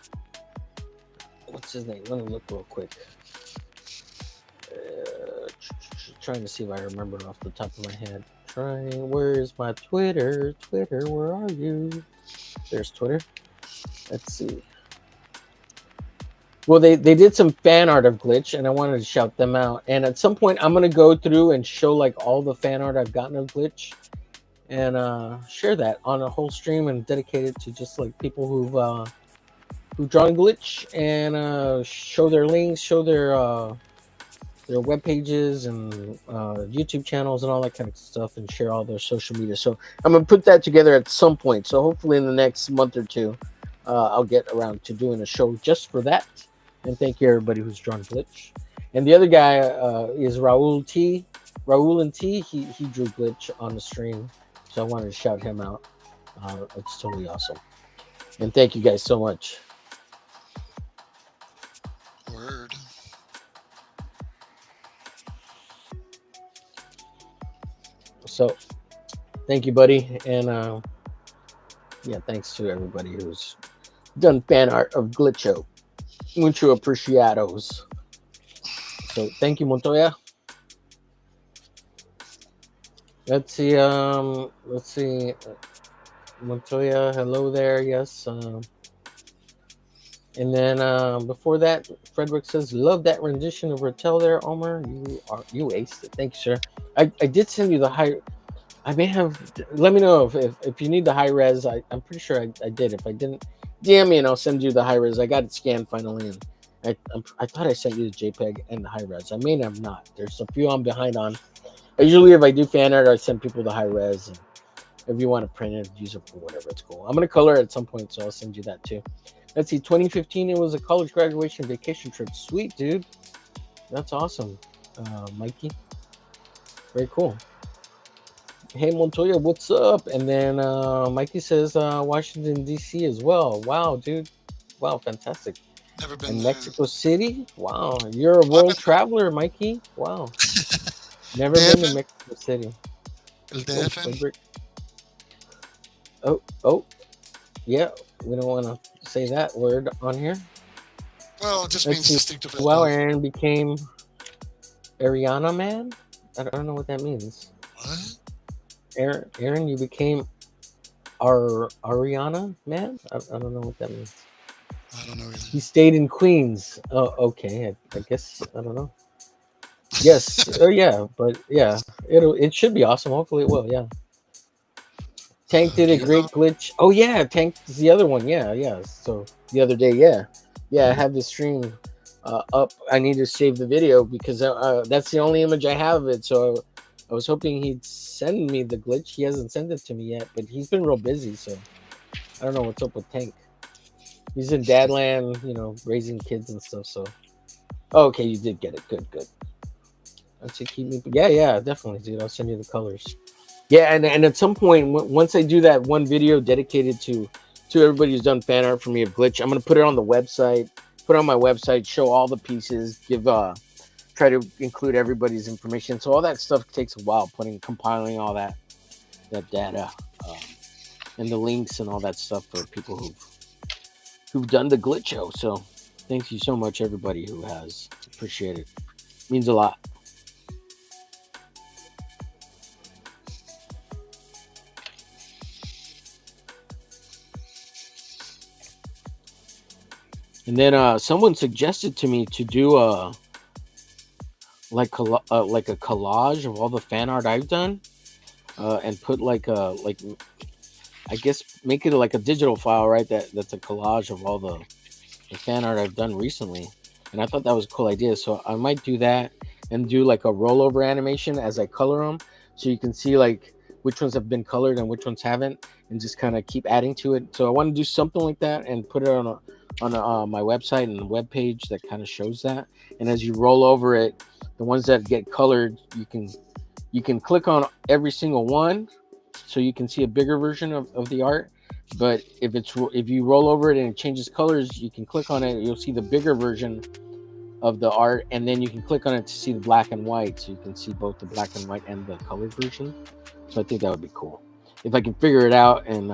his name? Let me look real quick. Trying to see if I remember it off the top of my head. Where's my Twitter? Twitter, where are you? There's Twitter. Let's see. Well, they did some fan art of Glitch, and I wanted to shout them out. And at some point, I'm gonna go through and show like all the fan art I've gotten of Glitch, and share that on a whole stream and dedicate it to just like people who've drawn Glitch, and show their links, show their web pages and YouTube channels and all that kind of stuff, and share all their social media. So I'm gonna put that together at some point. So hopefully in the next month or two, I'll get around to doing a show just for that. And thank you everybody who's drawn Glitch. And the other guy is Raul T. Raul and T. He drew Glitch on the stream, so I wanted to shout him out. It's totally awesome. And thank you guys so much. Word. So thank you, buddy. And yeah, thanks to everybody who's done fan art of Glitcho. Mucho apreciados. So thank you, Montoya. Let's see. Montoya, hello there. Yes. And then before that, Frederick says, "Love that rendition of Rattel there, Omer. You aced it. Thank you, sir. I did send you the high. I may have. Let me know if you need the high res. I'm pretty sure I did. If I didn't, DM me and I'll send you the high res. I got it scanned finally, and I thought I sent you the JPEG and the high res. I may have not. There's a few I'm behind on. Usually, if I do fan art, I send people the high res. And if you want to print it, use it for whatever, it's cool. I'm gonna color it at some point, so I'll send you that too. Let's see. 2015. It was a college graduation vacation trip. Sweet, dude. That's awesome, Mikey. Very cool. Hey Montoya, what's up? And then Mikey says Washington D.C. as well. Wow, dude. Wow, fantastic. Never been And there. Mexico City. Wow, you're a world traveler, Mikey. Wow. Never been to Mexico City. El Oh, DF. Frederick. Oh, yeah. We don't want to say that word on here. Well, it just Let's means see. distinctive. Well, Aaron became Ariana man. I don't know what that means. What? Aaron, you became Ariana man. I don't know what that means. I don't know He either. stayed in Queens. Oh, okay. I guess I don't know. Yes. Oh, yeah. But yeah, it should be awesome. Hopefully, it will. Yeah. Tank did Do a you know? great glitch. Oh yeah, Tank is the other one. Yeah, yeah. So the other day, yeah, I have the stream up. I need to save the video because that's the only image I have of it. So I was hoping he'd send me the glitch. He hasn't sent it to me yet, but he's been real busy. So I don't know what's up with Tank. He's in Dadland, raising kids and stuff. So okay, you did get it. Good, good. That's it. Keep me. Yeah, yeah, definitely, dude. I'll send you the colors. Yeah, and at some point, once I do that one video dedicated to everybody who's done fan art for me of Glitch, I'm gonna put it on the website, put it on my website, show all the pieces, try to include everybody's information. So all that stuff takes a while, compiling all that data, um, and the links and all that stuff for people who've done the Glitch show. So thank you so much, everybody who has. Appreciate it. Means a lot. And then someone suggested to me to do like a collage of all the fan art I've done, and put I guess make it like a digital file, right? That's a collage of all the fan art I've done recently, and I thought that was a cool idea. So I might do that and do like a rollover animation as I color them, so you can see like which ones have been colored and which ones haven't, and just kind of keep adding to it. So I want to do something like that and put it on my website and the web page that kind of shows that. And as you roll over it, the ones that get colored, you can click on every single one, so you can see a bigger version of the art. But if you roll over it and it changes colors, you can click on it. You'll see the bigger version of the art, and then you can click on it to see the black and white, so you can see both the black and white and the colored version. So I think that would be cool if I can figure it out and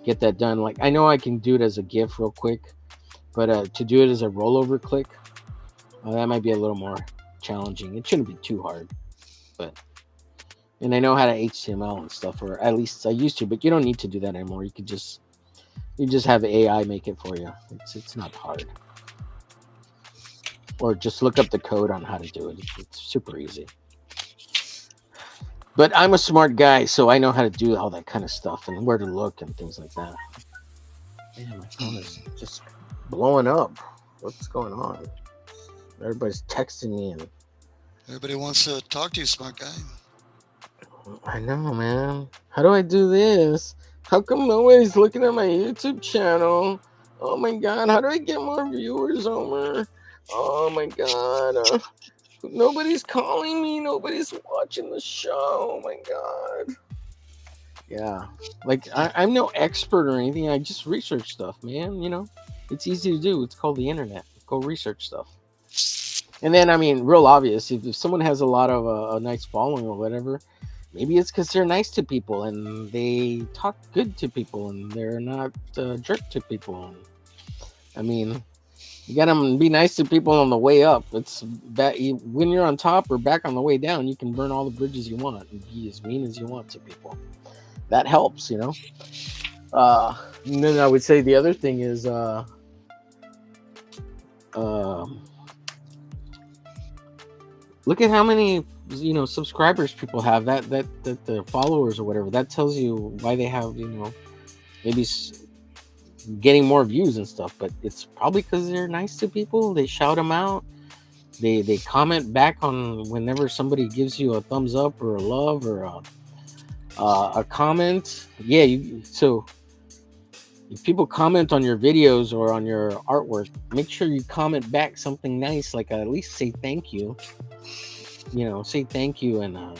get that done. Like, I know I can do it as a GIF real quick, but to do it as a rollover click, that might be a little more challenging. It shouldn't be too hard, and I know how to HTML and stuff, or at least I used to. But you don't need to do that anymore. You just have AI make it for you. It's not hard, or just look up the code on how to do it. It's super easy. But I'm a smart guy, so I know how to do all that kind of stuff and where to look and things like that. Man, my phone is just blowing up. What's going on? Everybody's texting me, and Everybody wants to talk to you, smart guy. I know, man. How do I do this? How come nobody's looking at my YouTube channel? Oh my god, how do I get more viewers, Omer? Oh my god. Nobody's calling me. Nobody's watching the show. Oh my god. Yeah. Like, I'm no expert or anything. I just research stuff, man. It's easy to do. It's called the internet. Go research stuff. And then, I mean, real obvious, if someone has a lot of a nice following or whatever, maybe it's because they're nice to people and they talk good to people and they're not a jerk to people. I mean, you gotta be nice to people on the way up. It's that when you're on top or back on the way down, you can burn all the bridges you want and be as mean as you want to people. That helps, And then I would say the other thing is, look at how many subscribers people have. That the followers or whatever. That tells you why they have maybe getting more views and stuff, but it's probably because they're nice to people. They shout them out. They comment back on whenever somebody gives you a thumbs up or a love or a comment. Yeah, so if people comment on your videos or on your artwork, make sure you comment back something nice, like at least say thank you. Say thank you, and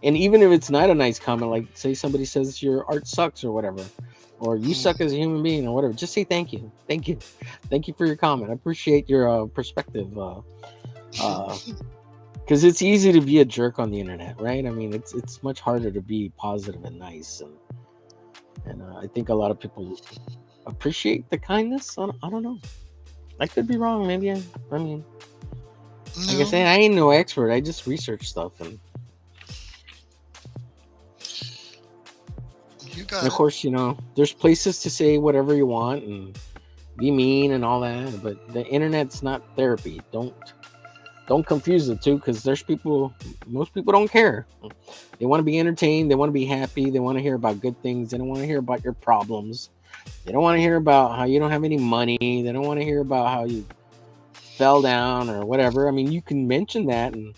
even if it's not a nice comment, like say somebody says your art sucks or whatever, or you suck as a human being or whatever, just say thank you for your comment. I appreciate your perspective, because it's easy to be a jerk on the internet, right? I mean, it's much harder to be positive and nice, And I think a lot of people appreciate the kindness. I don't know. I could be wrong. Maybe I mean, like I No, say, I ain't no expert. I just research stuff, you and got of it. course, there's places to say whatever you want and be mean and all that. But the internet's not therapy. Don't confuse the two, because most people don't care. They want to be entertained. They want to be happy. They want to hear about good things. They don't want to hear about your problems. They don't want to hear about how you don't have any money. They don't want to hear about how you fell down or whatever. I mean, you can mention that and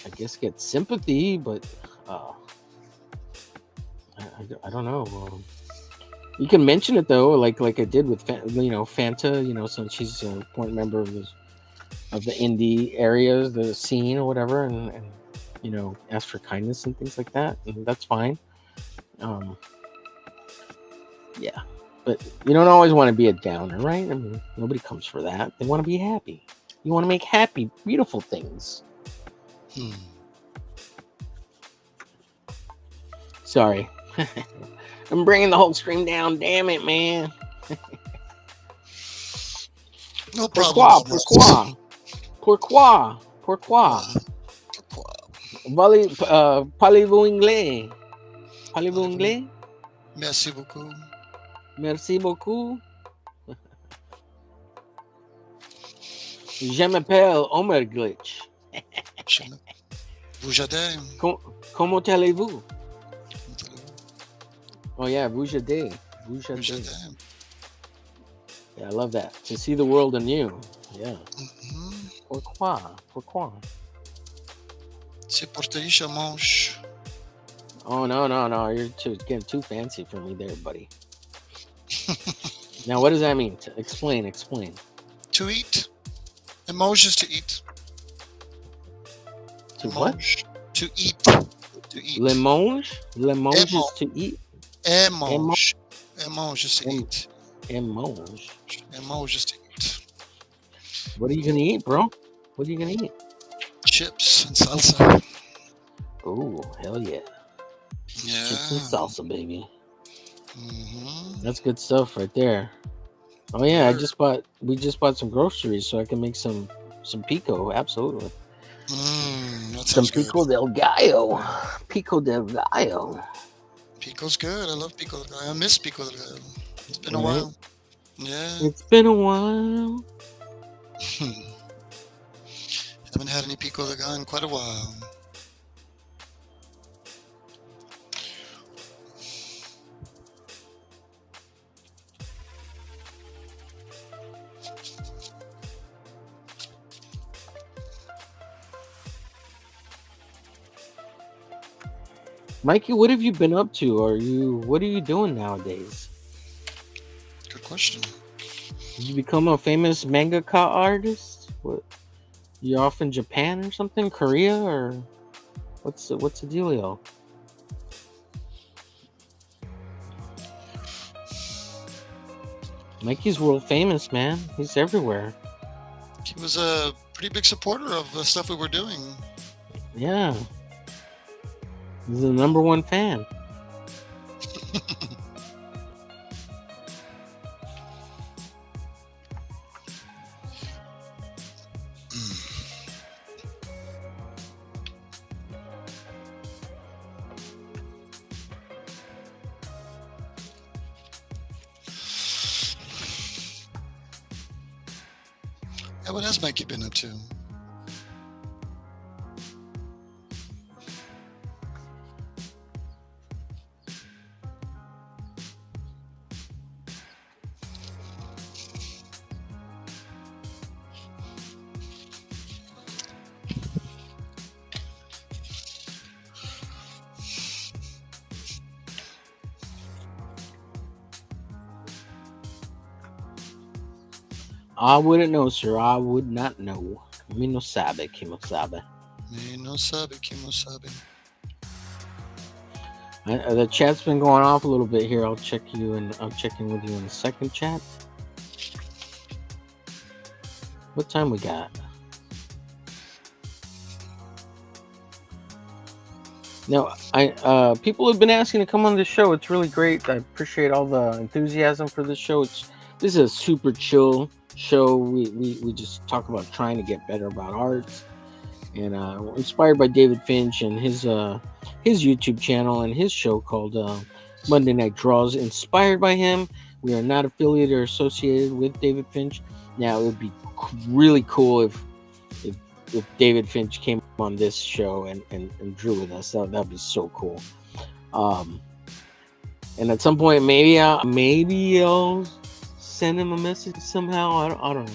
I guess get sympathy, but I don't know. You can mention it though, like I did with Fanta. Since she's an important member of the indie area, the scene or whatever, and ask for kindness and things like that, and that's fine. Yeah, but you don't always want to be a downer, right? I mean, nobody comes for that. They want to be happy. You want to make happy, beautiful things. Sorry. I'm bringing the whole stream down. Damn it, man. No problem. Pourquoi? Pourquoi? Parlez-vous anglais? Parlez-vous anglais? Merci beaucoup. Merci beaucoup. Je m'appelle Omer Glitch. Vous j'aime. Comment allez-vous? Oh yeah, vous j'aime. Yeah, I love that. To see the world in you. Yeah. Pourquoi? C'est pour te riche mange. Oh no! You're getting too fancy for me there, buddy. Now, what does that mean? Explain. To eat. Emoji is to eat. To what? To eat. Limonge is to eat. Emoji is to eat. Emoji is to eat. What are you gonna eat, bro? What are you gonna eat? Chips and salsa. Oh, hell yeah. Yeah. Chips and salsa, baby. Mm-hmm. That's good stuff right there. Oh yeah, we just bought some groceries so I can make some pico. Absolutely. That Some sounds good. pico del gallo. Pico del gallo. Pico's good. I love pico del gallo. I miss pico del gallo. It's been a while. Yeah. It's been a while. Haven't had any pico del gallo in quite a while. Mikey, what have you been up to? What are you doing nowadays? Good question. Did you become a famous mangaka artist? What? You off in Japan or something? Korea or what's the dealio? Mikey's world famous, man. He's everywhere. He was a pretty big supporter of the stuff we were doing. Yeah. He's the number one fan. Yeah, what has Mikey been up to? I wouldn't know, sir. I would not know. Mi no sabe, que no sabe. Mi no sabe, que no sabe. The chat's been going off a little bit here. I'll check in with you in a second, chat. What time we got? Now, people have been asking to come on this show. It's really great. I appreciate all the enthusiasm for this show. This is a super chill show. We just talk about trying to get better about art, and we're inspired by David Finch and his YouTube channel and his show called Monday Night Draws. Inspired by him. We are not affiliated or associated with David Finch. Now, it would be really cool if David Finch came on this show and drew with us. That'd be so cool. And at some point, maybe I'll send him a message somehow. I don't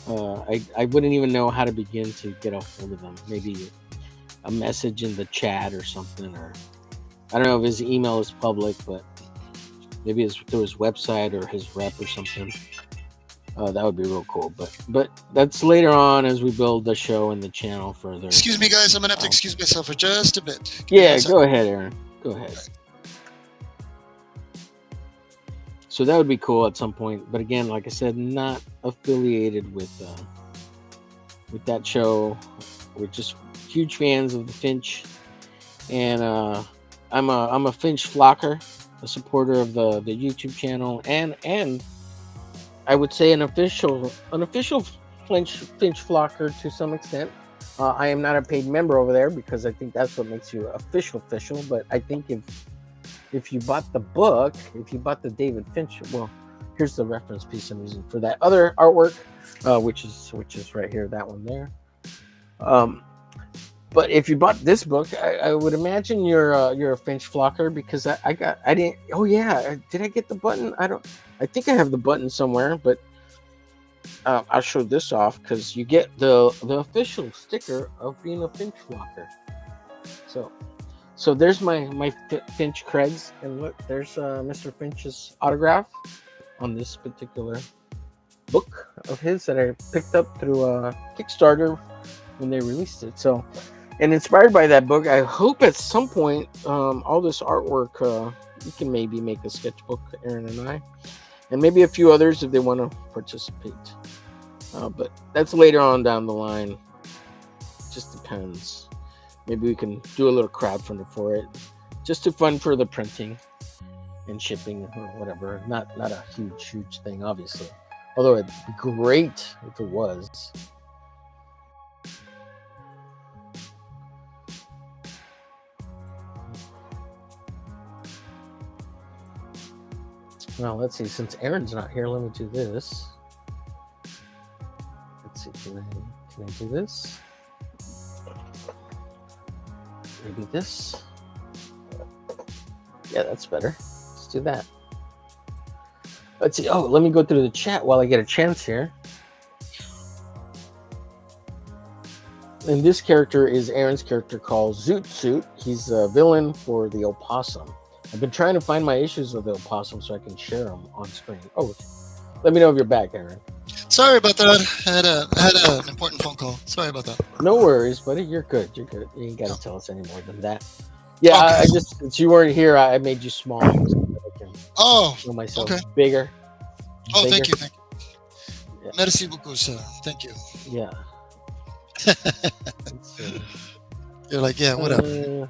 know. I wouldn't even know how to begin to get a hold of him. Maybe a message in the chat or something, or I don't know if his email is public, but maybe it's through his website or his rep or something. That would be real cool, but that's later on as we build the show and the channel further. Excuse me, guys. I'm gonna have to excuse myself for just a bit. Yeah, go ahead, Aaron. Go ahead. So that would be cool at some point, but again, like I said, not affiliated with that show. We're just huge fans of the Finch, and I'm a Finch flocker, a supporter of the YouTube channel, and I would say an official Finch flocker to some extent. I am not a paid member over there because I think that's what makes you official. But I think if you bought the book, if you bought the David Finch, well, here's the reference piece I'm using for that other artwork, which is right here, that one there. But if you bought this book, I would imagine you're a Finch flocker because I didn't. Oh yeah, did I get the button? I think I have the button somewhere, but I'll show this off because you get the official sticker of being a Finch flocker. So there's my Finch creds, and look, there's Mr. Finch's autograph on this particular book of his that I picked up through Kickstarter when they released it. So, and inspired by that book, I hope at some point all this artwork, you can maybe make a sketchbook, Aaron and I, and maybe a few others if they want to participate. But that's later on down the line. Just depends. Maybe we can do a little crowdfunding for it, just to fund for the printing and shipping or whatever. Not a huge thing, obviously. Although it'd be great if it was. Well, let's see. Since Aaron's not here, let me do this. Let's see. Can I do this? Maybe this. Yeah, that's better. Let's do that. Let's see. Oh, let me go through the chat while I get a chance here. And this character is Aaron's character called Zoot Suit. He's a villain for the Opossum. I've been trying to find my issues of the Opossum so I can share them on screen. Oh, let me know if you're back, Aaron. Sorry about that. I had an important phone call. Sorry about that. No worries, buddy. You're good. You ain't got to tell us any more than that. Yeah, okay. I just, since you weren't here, I made you small so that I can show myself bigger. Oh, thank you. Yeah. Merci beaucoup, sir. Thank you. Yeah. You're like, yeah, whatever.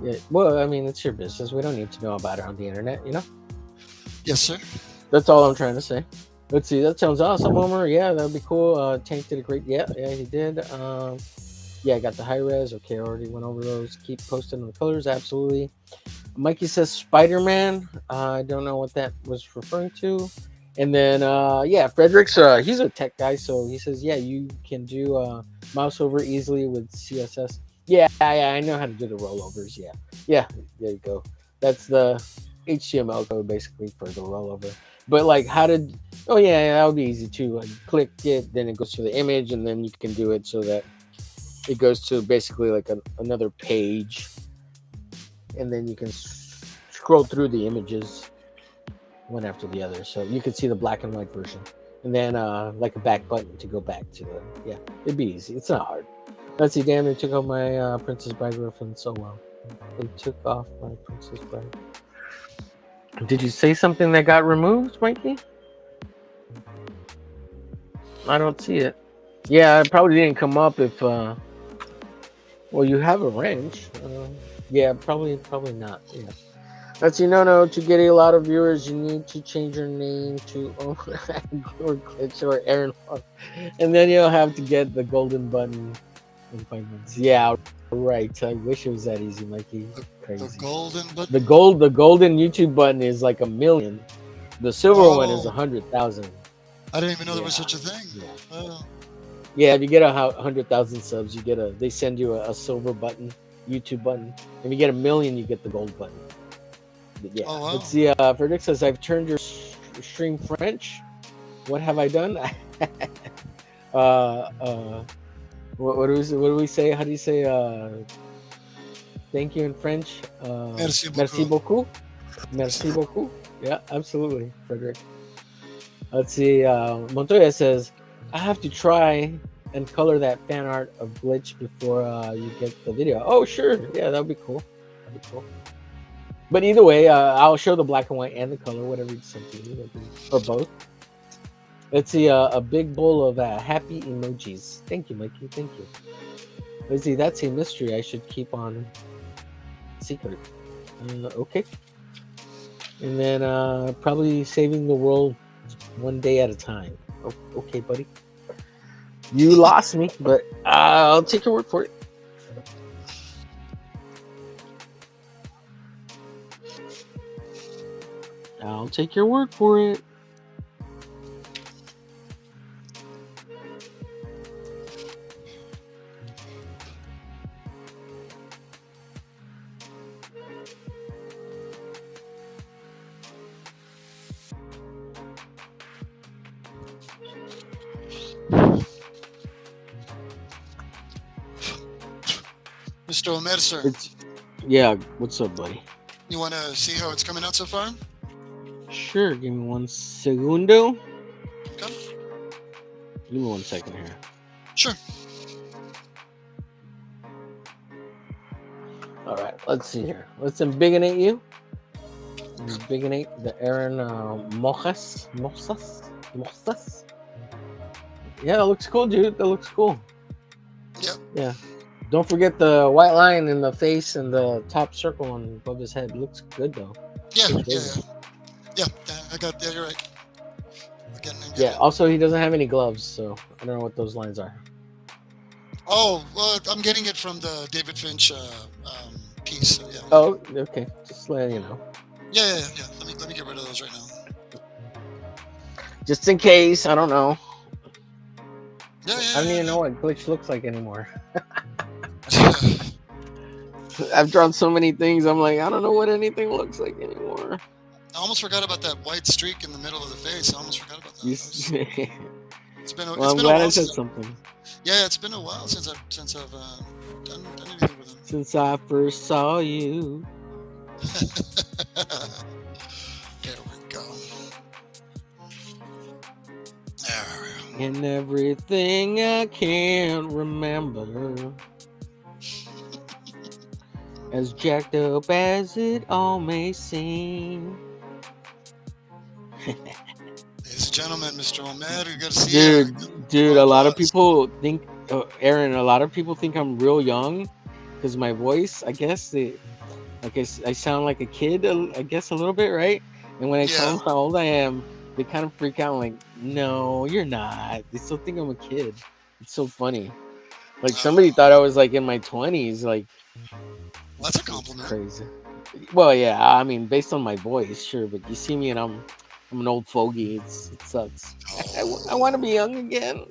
Yeah. Well, I mean, it's your business. We don't need to know about it on the internet, you know? Yes, sir. That's all I'm trying to say. Let's see. That sounds awesome, Omer. Yeah, that'd be cool. Tank did a great. Yeah, he did. Yeah, I got the high res. Okay, I already went over those. Keep posting the colors. Absolutely. Mikey says Spider-Man. I don't know what that was referring to. And then, yeah, Frederick's, he's a tech guy. So he says, yeah, you can do mouse over easily with CSS. Yeah, I know how to do the rollovers. Yeah, there you go. That's the HTML code basically for the rollover. But like oh yeah, that would be easy too. Like, click it, then it goes to the image, and then you can do it so that it goes to basically like another page, and then you can scroll through the images one after the other, so you can see the black and white version, and then like a back button to go back to the. Yeah, it'd be easy. It's not hard. Let's see. Damn, they took off my Princess Bride reference so well. They took off my Princess Bride. Did you say something that got removed, Mikey? I don't see it. Yeah, it probably didn't come up if Well, you have a wrench. Yeah, probably not. Yeah. That's no. To get a lot of viewers, you need to change your name to Omer or Glitch or Aaron, and then you'll have to get the golden button in 5 months. Yeah, right. I wish it was that easy, Mikey. The Crazy. golden button. The golden YouTube button is like 1 million. The silver one is Oh, 100,000. I didn't even know there was Yeah, such a thing. yeah, Oh, yeah. If you get 100,000 subs, you get they send you a silver button, YouTube button. If you get 1 million, you get the gold button. But yeah, oh wow. let's see. Verdict says I've turned your stream French. What have I done? What do we say? How do you say thank you in French? Merci Merci beaucoup. beaucoup. Merci beaucoup. Yeah, absolutely, Frederick. Let's see. Montoya says, I have to try and color that fan art of Glitch before you get the video. Oh, sure. Yeah, that'd be cool. That'd be cool. But either way, I'll show the black and white and the color, whatever you send to me, or both. Let's see. A big bowl of happy emojis. Thank you, Mikey. Thank you. Let's see. That's a mystery I should keep on secret. Okay. And then probably saving the world one day at a time. Oh, okay, buddy. You lost me, but I'll take your word for it. I'll take your word for it. Mr. Omer, sir. Yeah, what's up, buddy? You want to see how it's coming out so far? Sure, give me 1 segundo. Okay. Give me 1 second here. Sure. All right, let's see here. Let's embigginate you. Embigginate the Aaron Mojas. Yeah, that looks cool, dude. That looks cool. Yep. Yeah. Don't forget the white line in the face and the top circle on above his head. Looks good though. Yeah. I got. Yeah, you're right. Yeah. Also, he doesn't have any gloves, so I don't know what those lines are. Oh, well, I'm getting it from the David Finch piece. So yeah. Oh, okay. Just letting you know. Yeah. Let me get rid of those right now. Just in case. I don't know. Yeah. I don't even know what Glitch looks like anymore. I've drawn so many things. I'm like, I don't know what anything looks like anymore. I almost forgot about that white streak in the middle of the face. I almost forgot about that. It's been a I'm glad I said something. Yeah, it's been a while since I've done anything with him. Since I first saw you. There we go. And everything I can't remember. As jacked up as it all may seem. Ladies and gentlemen, Mr. Omer, you gotta see Dude, a lot of people think, Aaron, a lot of people think I'm real young because my voice, I guess, I sound like a kid, I guess, a little bit, right? And when I tell them how old I am, they kind of freak out, like, no, you're not. They still think I'm a kid. It's so funny. Like, somebody thought I was, like, in my 20s, like... That's a compliment. Crazy. Well, yeah, I mean, based on my voice, sure, but you see me and I'm an old fogey. It sucks. I want to be young again.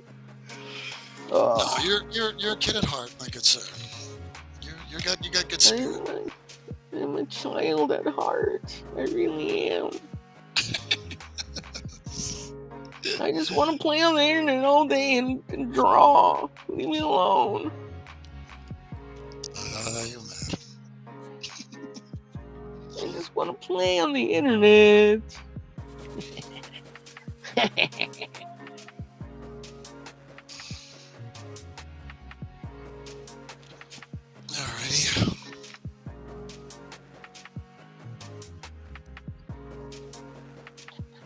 No, you're a kid at heart, my good sir. You got good spirit. I'm a child at heart. I really am. I just want to play on the internet all day and draw. Leave me alone. You're mad. I just want to play on the internet. Alrighty.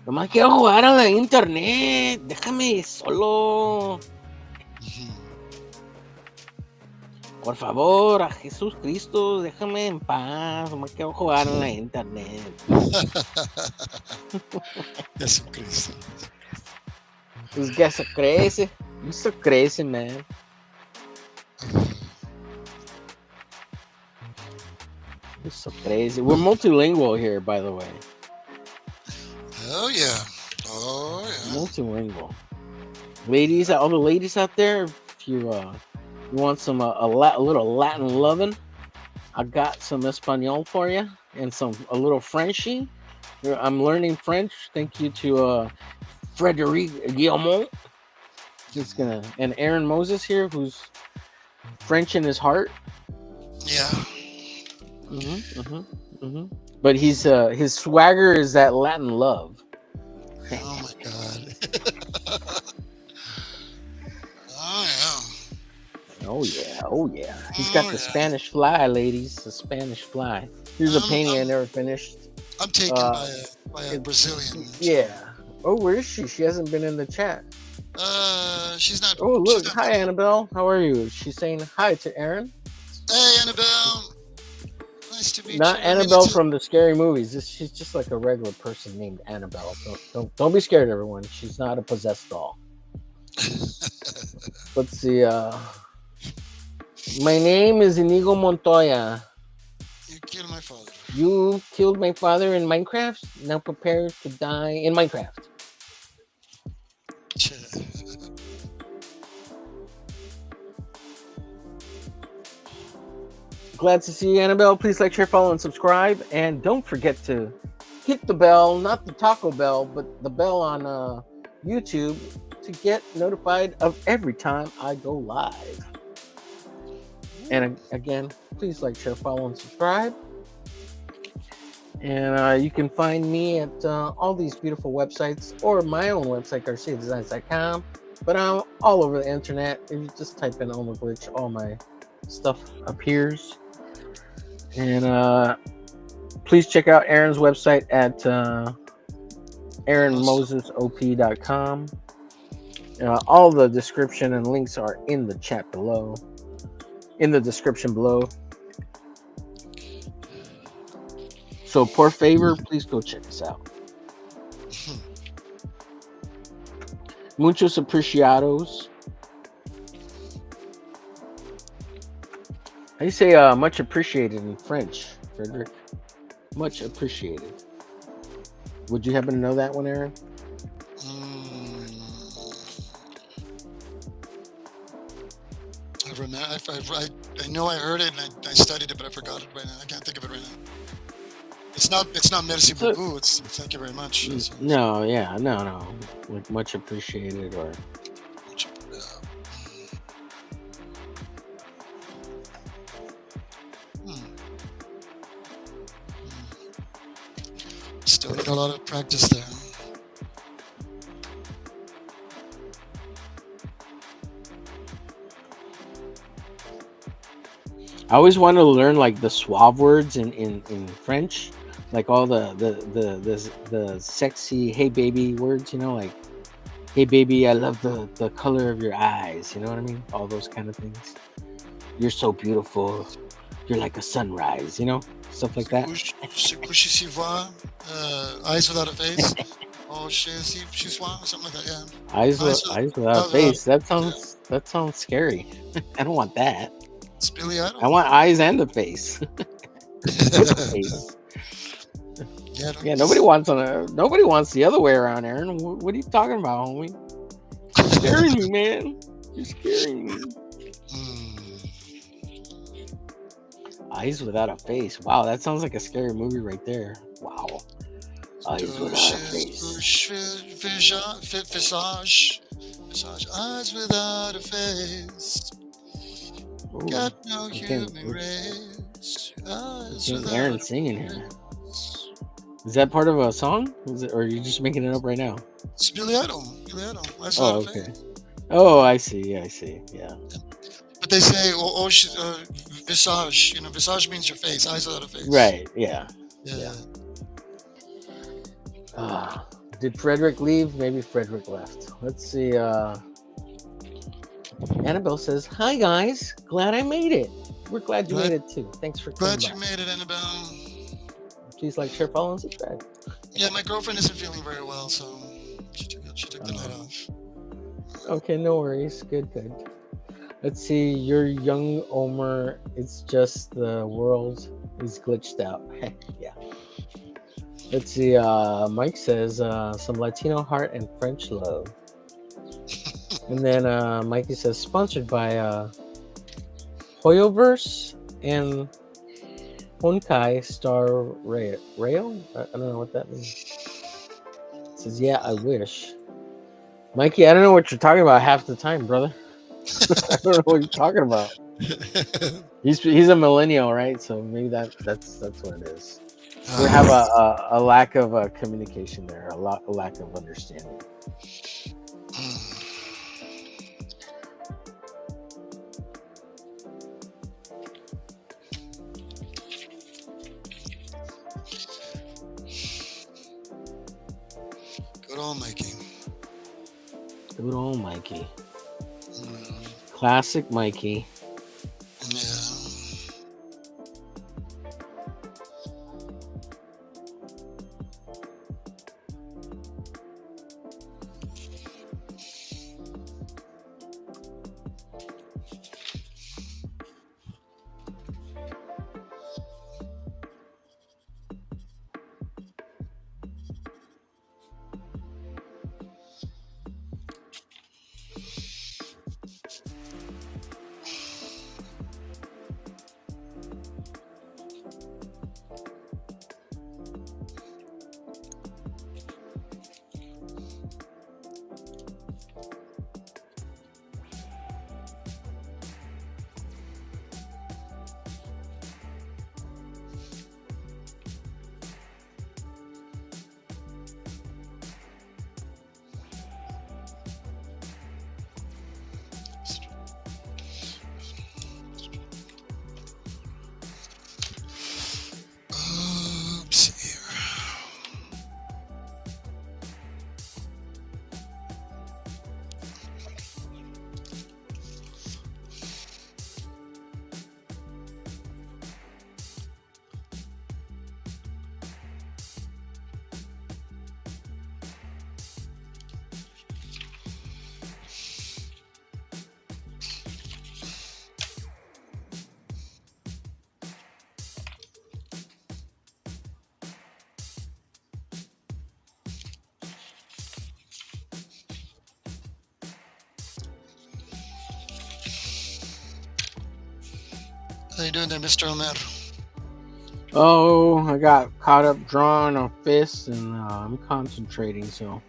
Nomás quiero jugar a la internet. Déjame solo. Por favor, a Jesús Cristo, déjame en paz. No me quiero jugar en la internet. Jesucristo. This guy so crazy. You're so crazy, man. You're so crazy. We're multilingual here, by the way. Oh yeah. Oh yeah. Multilingual. Ladies, all the ladies out there, if you want some a little Latin loving, I got some Espanol for you and a little Frenchy. I'm learning French. Thank you to Frederic Guillemot. And Aaron Moses here, who's French in his heart. Yeah. But his swagger is that Latin love. Oh my God. Oh yeah. Oh yeah. He's got the Spanish fly, ladies. The Spanish fly. Here's a painting I never finished. I'm taken by a Brazilian. Yeah. Oh, where is she? She hasn't been in the chat. She's not. Oh, look. Not hi, Annabelle. How are you? She's saying hi to Aaron. Hey, Annabelle. Nice to meet you. Not Annabelle from the scary movies. She's just like a regular person named Annabelle. Don't be scared, everyone. She's not a possessed doll. Let's see. My name is Inigo Montoya. You killed my father. You killed my father in Minecraft. Now prepare to die in Minecraft. Glad to see you, Annabelle. Please like, share, follow, and subscribe. And don't forget to hit the bell, not the Taco Bell, but the bell on YouTube to get notified of every time I go live. And again, please like, share, follow, and subscribe. And you can find me at all these beautiful websites or my own website, GarciaDesigns.com. But I'm all over the internet. If you just type in Omer Glitch, all my stuff appears. And please check out Aaron's website at AaronMosesOP.com. All the description and links are in the chat below. In the description below. So, por favor, please go check us out. Muchos apreciados. How do you say much appreciated in French, Frederick? Much appreciated. Would you happen to know that one, Aaron? I know I heard it and I studied it, but I forgot it right now. I can't think of it right now. It's not merci beaucoup. It's thank you very much. No. Like much appreciated or. Still need a lot of practice there. I always want to learn like the suave words in French, like all the sexy hey baby words, like hey baby, I love the color of your eyes, you know what I mean? All those kind of things. You're so beautiful. You're like a sunrise, stuff like that. Eyes without a face. Oh, something like that. Yeah. Eyes without a face. That sounds scary. I don't want that. I want eyes and a face. Yeah, nobody wants the other way around, Aaron. What are you talking about, homie? You're scaring me, man. You're scaring me. Eyes without a face. Wow, that sounds like a scary movie right there. Wow. Eyes without a face. Visage. Eyes without a face. Ooh, got no human race. Aaron singing here. Is that part of a song? Or are you just making it up right now? It's Billy Idol. Oh, okay. Oh, I see. Yeah. But they say, visage. Visage means your face. Eyes without a face. Right. Yeah. Did Frederick leave? Maybe Frederick left. Let's see. Annabelle says, "Hi guys, glad I made it. We're glad you Glad- made it too. Thanks for coming Glad you by. made it, Annabelle. Please like, share, follow, and subscribe." Yeah, my girlfriend isn't feeling very well, so she took the night Oh. off. Okay, no worries. Good. Let's see. Your young Omer. It's just the world is glitched out. Yeah. Let's see. Mike says some Latino heart and French love. And then Mikey says sponsored by Hoyoverse and Honkai Star Rail. I don't know what that means. It says, yeah, I wish. Mikey, I don't know what you're talking about half the time, brother. I don't know what you're talking about. He's a millennial, right? So maybe that's what it is. We have a lack of communication there, a lack of understanding. Good old Mikey. Good old Mikey. Mm, Classic Mikey. yeah. Oops, here. How you doing there, Mr. Omer? Oh, I got caught up drawing on fists, and I'm concentrating, so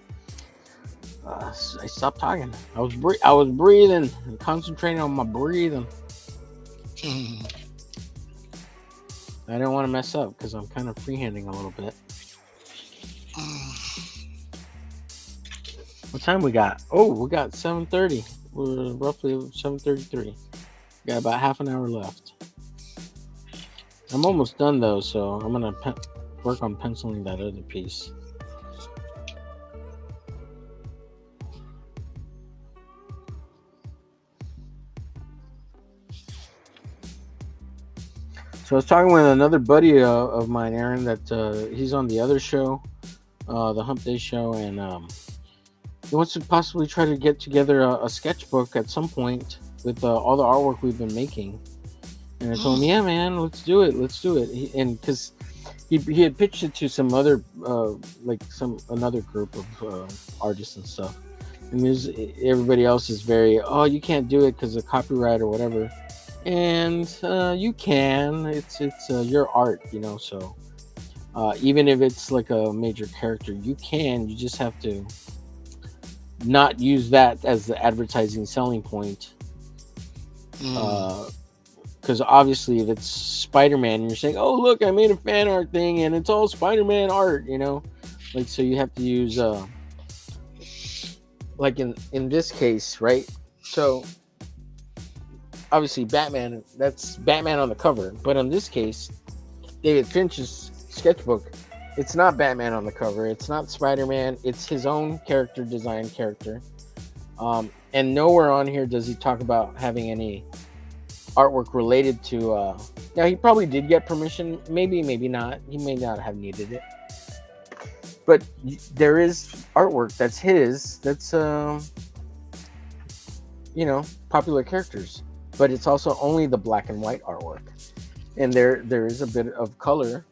I stopped talking. I was breathing and concentrating on my breathing. I didn't want to mess up because I'm kind of freehanding a little bit. What time we got? Oh, we got 7:30. We're roughly 7:33. Got about half an hour left. I'm almost done though, so I'm gonna work on penciling that other piece. So I was talking with another buddy of mine, Aaron, that he's on the other show, the Hump Day show, and he wants to possibly try to get together a sketchbook at some point with all the artwork we've been making. And I told him, yeah, man, let's do it. And because he had pitched it to some other another group of artists and stuff, and everybody else is very, oh, you can't do it because of copyright or whatever, and you can. It's your art, So even if it's like a major character, you just have to not use that as the advertising selling point. Because obviously if it's Spider-Man and you're saying, oh look, I made a fan art thing and it's all Spider-Man art, so you have to use like in this case, right? So obviously Batman, that's Batman on the cover, but in this case David Finch's sketchbook, it's not Batman on the cover, it's not Spider-Man, it's his own character. And nowhere on here does he talk about having any artwork related to. Now he probably did get permission, maybe not. He may not have needed it, but there is artwork that's his. That's popular characters, but it's also only the black and white artwork, and there is a bit of color,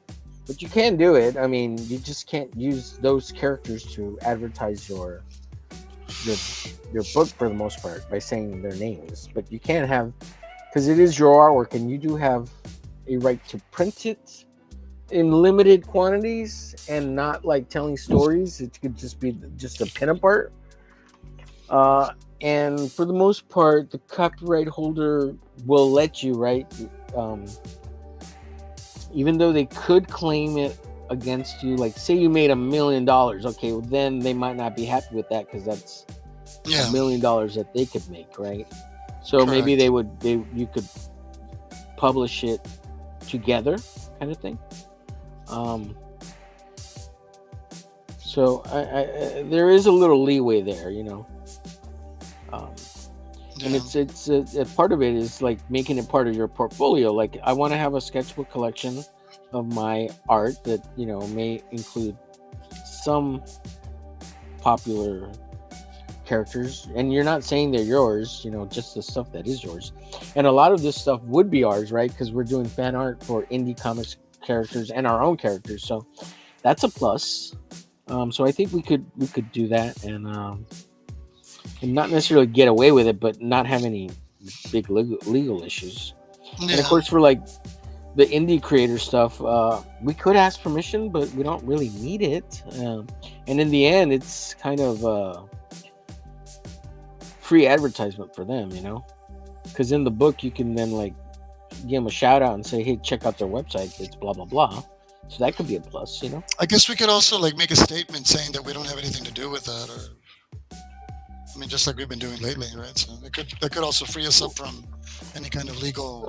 but you can do it. I mean, you just can't use those characters to advertise your book for the most part by saying their names, but you can have, because it is your artwork and you do have a right to print it in limited quantities and not like telling stories. It could just be just a pinup art. And for the most part, the copyright holder will let you, right? Even though they could claim it against you, like say you made $1 million, okay, well, then they might not be happy with that because that's $1 million that they could make, right? So Correct. maybe you could publish it together, kind of thing. So I there is a little leeway there, and it's a part of it is like making it part of your portfolio. Like I want to have a sketchbook collection of my art that may include some popular characters, and you're not saying they're yours, just the stuff that is yours. And a lot of this stuff would be ours, right? Because we're doing fan art for indie comics characters and our own characters, so that's a plus. So I think we could do that and not necessarily get away with it, but not have any big legal issues. And of course, for like the indie creator stuff, we could ask permission, but we don't really need it. And in the end, it's kind of free advertisement for them, because in the book you can then like give them a shout out and say, hey, check out their website, it's blah blah blah. So that could be a plus. I guess we could also like make a statement saying that we don't have anything to do with that, or I mean, just like we've been doing lately, right? So that could also free us up from any kind of legal.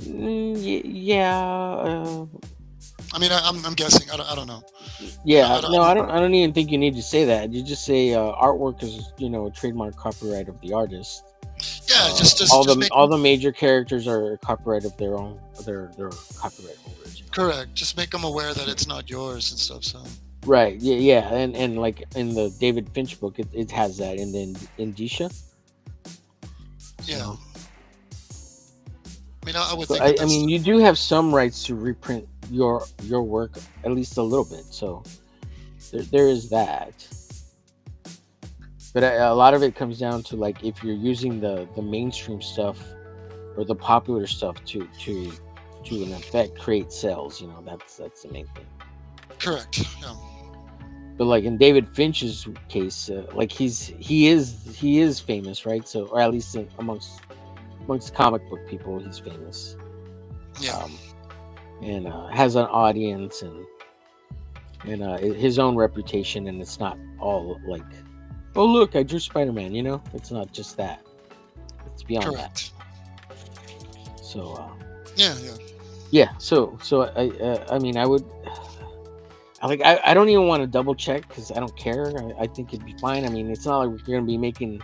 Yeah. I mean, I'm guessing. I don't know. Yeah, I don't even think you need to say that. You just say artwork is, a trademark copyright of the artist. Yeah, just all the major characters are copyright of their own, their copyright holders. Correct. Just make them aware that it's not yours and stuff. So. Right. Yeah. And like in the David Finch book, it has that in the indicia. Yeah. I mean, I would So think. I mean, you do have some rights to reprint your work at least a little bit. So there is that. But a lot of it comes down to like if you're using the mainstream stuff or the popular stuff to in effect create sales, that's the main thing. Correct. Yeah. But like in David Finch's case, like he is famous, right? So, or at least amongst comic book people, he's famous. Yeah. And has an audience and his own reputation, and it's not all like, oh look, I drew Spider-Man. It's not just that. It's beyond Correct. that. So. Yeah. Yeah. So I mean, I would. I don't even want to double check because I don't care. I think it'd be fine. I mean, it's not like we're going to be making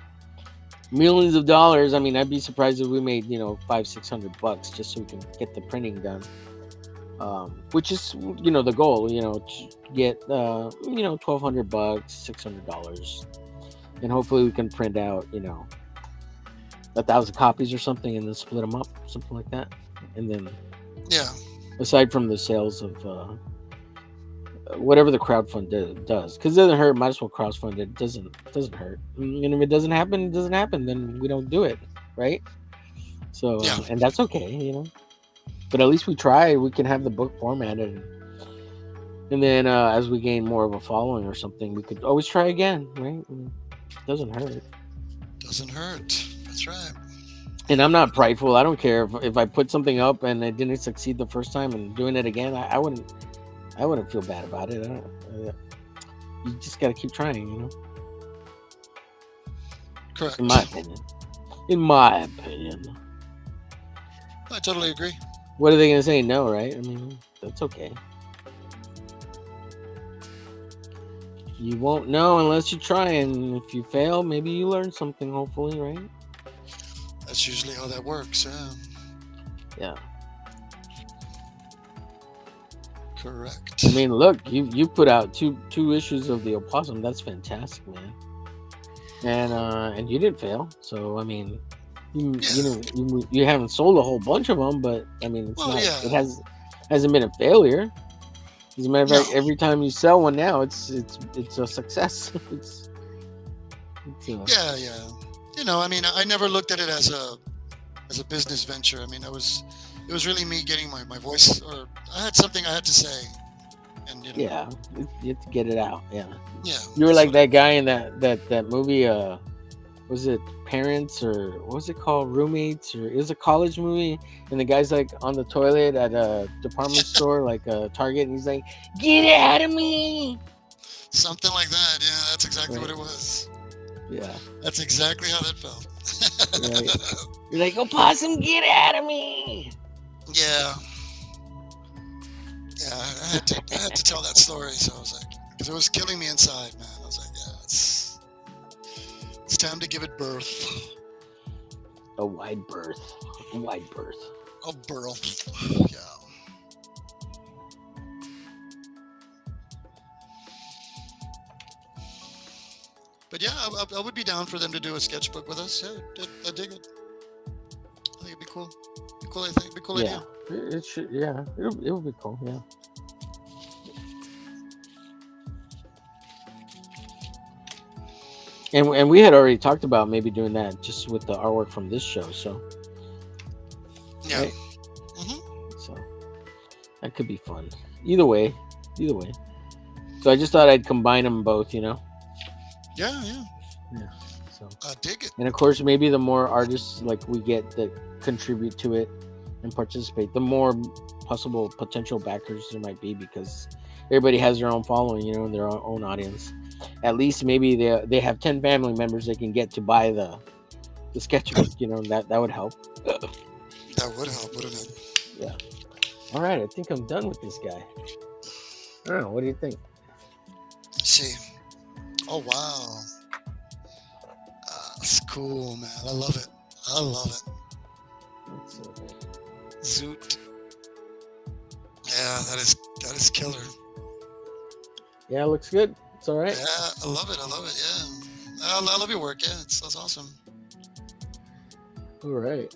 millions of dollars. I mean, I'd be surprised if we made $500-600 just so we can get the printing done. Which is the goal. To get $1,200, $600, and hopefully we can print out 1,000 copies or something, and then split them up, something like that. And then aside from the sales of whatever the crowdfund does, because it doesn't hurt. Might as well crowdfund it. It doesn't hurt. And if it doesn't happen, it doesn't happen. Then we don't do it, right? So and that's okay, But at least we tried. We can have the book formatted, and then as we gain more of a following or something, we could always try again, right? It doesn't hurt. Doesn't hurt. That's right. And I'm not prideful. I don't care if I put something up and it didn't succeed the first time, and doing it again, I wouldn't feel bad about it. You just got to keep trying, Correct. In my opinion. I totally agree. What are they going to say? No, right? I mean, that's okay. You won't know unless you try, and if you fail, maybe you learn something. Hopefully, right? That's usually how that works. Yeah. Correct. I mean, look, you put out two issues of the Opossum. That's fantastic, man. And you didn't fail. So I mean, you haven't sold a whole bunch of them, but I mean, it's Well, not. yeah. It hasn't been a failure. As a matter of No. fact, every time you sell one now, it's a success. it's Yeah. You know, I mean, I never looked at it as a business venture. I mean, it was really me getting my voice, or I had something I had to say, and you know. Yeah, you have to get it out. Yeah. Yeah. You were that's like what that guy in that movie. Was it Parents, or what was it called? Roommates, or it was a college movie, and the guy's like on the toilet at a department store, like a Target, and he's like, "Get out of me!" Something like that. Yeah, that's exactly Right. what it was. Yeah. That's exactly how that felt. Right. You're like, "Opossum, get out of me!" Yeah. Yeah, I had to tell that story, so I was like, because it was killing me inside, man. I was like, yeah, it's time to give it birth. A wide berth. A wide berth. A birth. Yeah. But yeah, I would be down for them to do a sketchbook with us. Yeah, I dig it. I think it'd be cool. Cool, I think. It'd be a cool Yeah. idea. It should. Yeah. It'll be cool. Yeah. And we had already talked about maybe doing that just with the artwork from this show. So. Yeah. Right? Mm-hmm. So that could be fun. Either way. So I just thought I'd combine them both, you know. Yeah. So, I dig it. and of course, maybe the more artists like we get that contribute to it and participate, the more possible potential backers there might be, because everybody has their own following, you know, and their own audience. At least maybe they have 10 family members they can get to buy the sketchbook, you know, that would help. That would help, wouldn't it? Yeah. All right, I think I'm done with this guy. I don't know. What do you think? Let's see. Oh, wow. That's cool, man. I love it. Let's see. Zoot. Yeah, that is killer. Yeah, it looks good. It's all right. Yeah, I love it. Yeah. I love your work. Yeah, that's awesome. All right.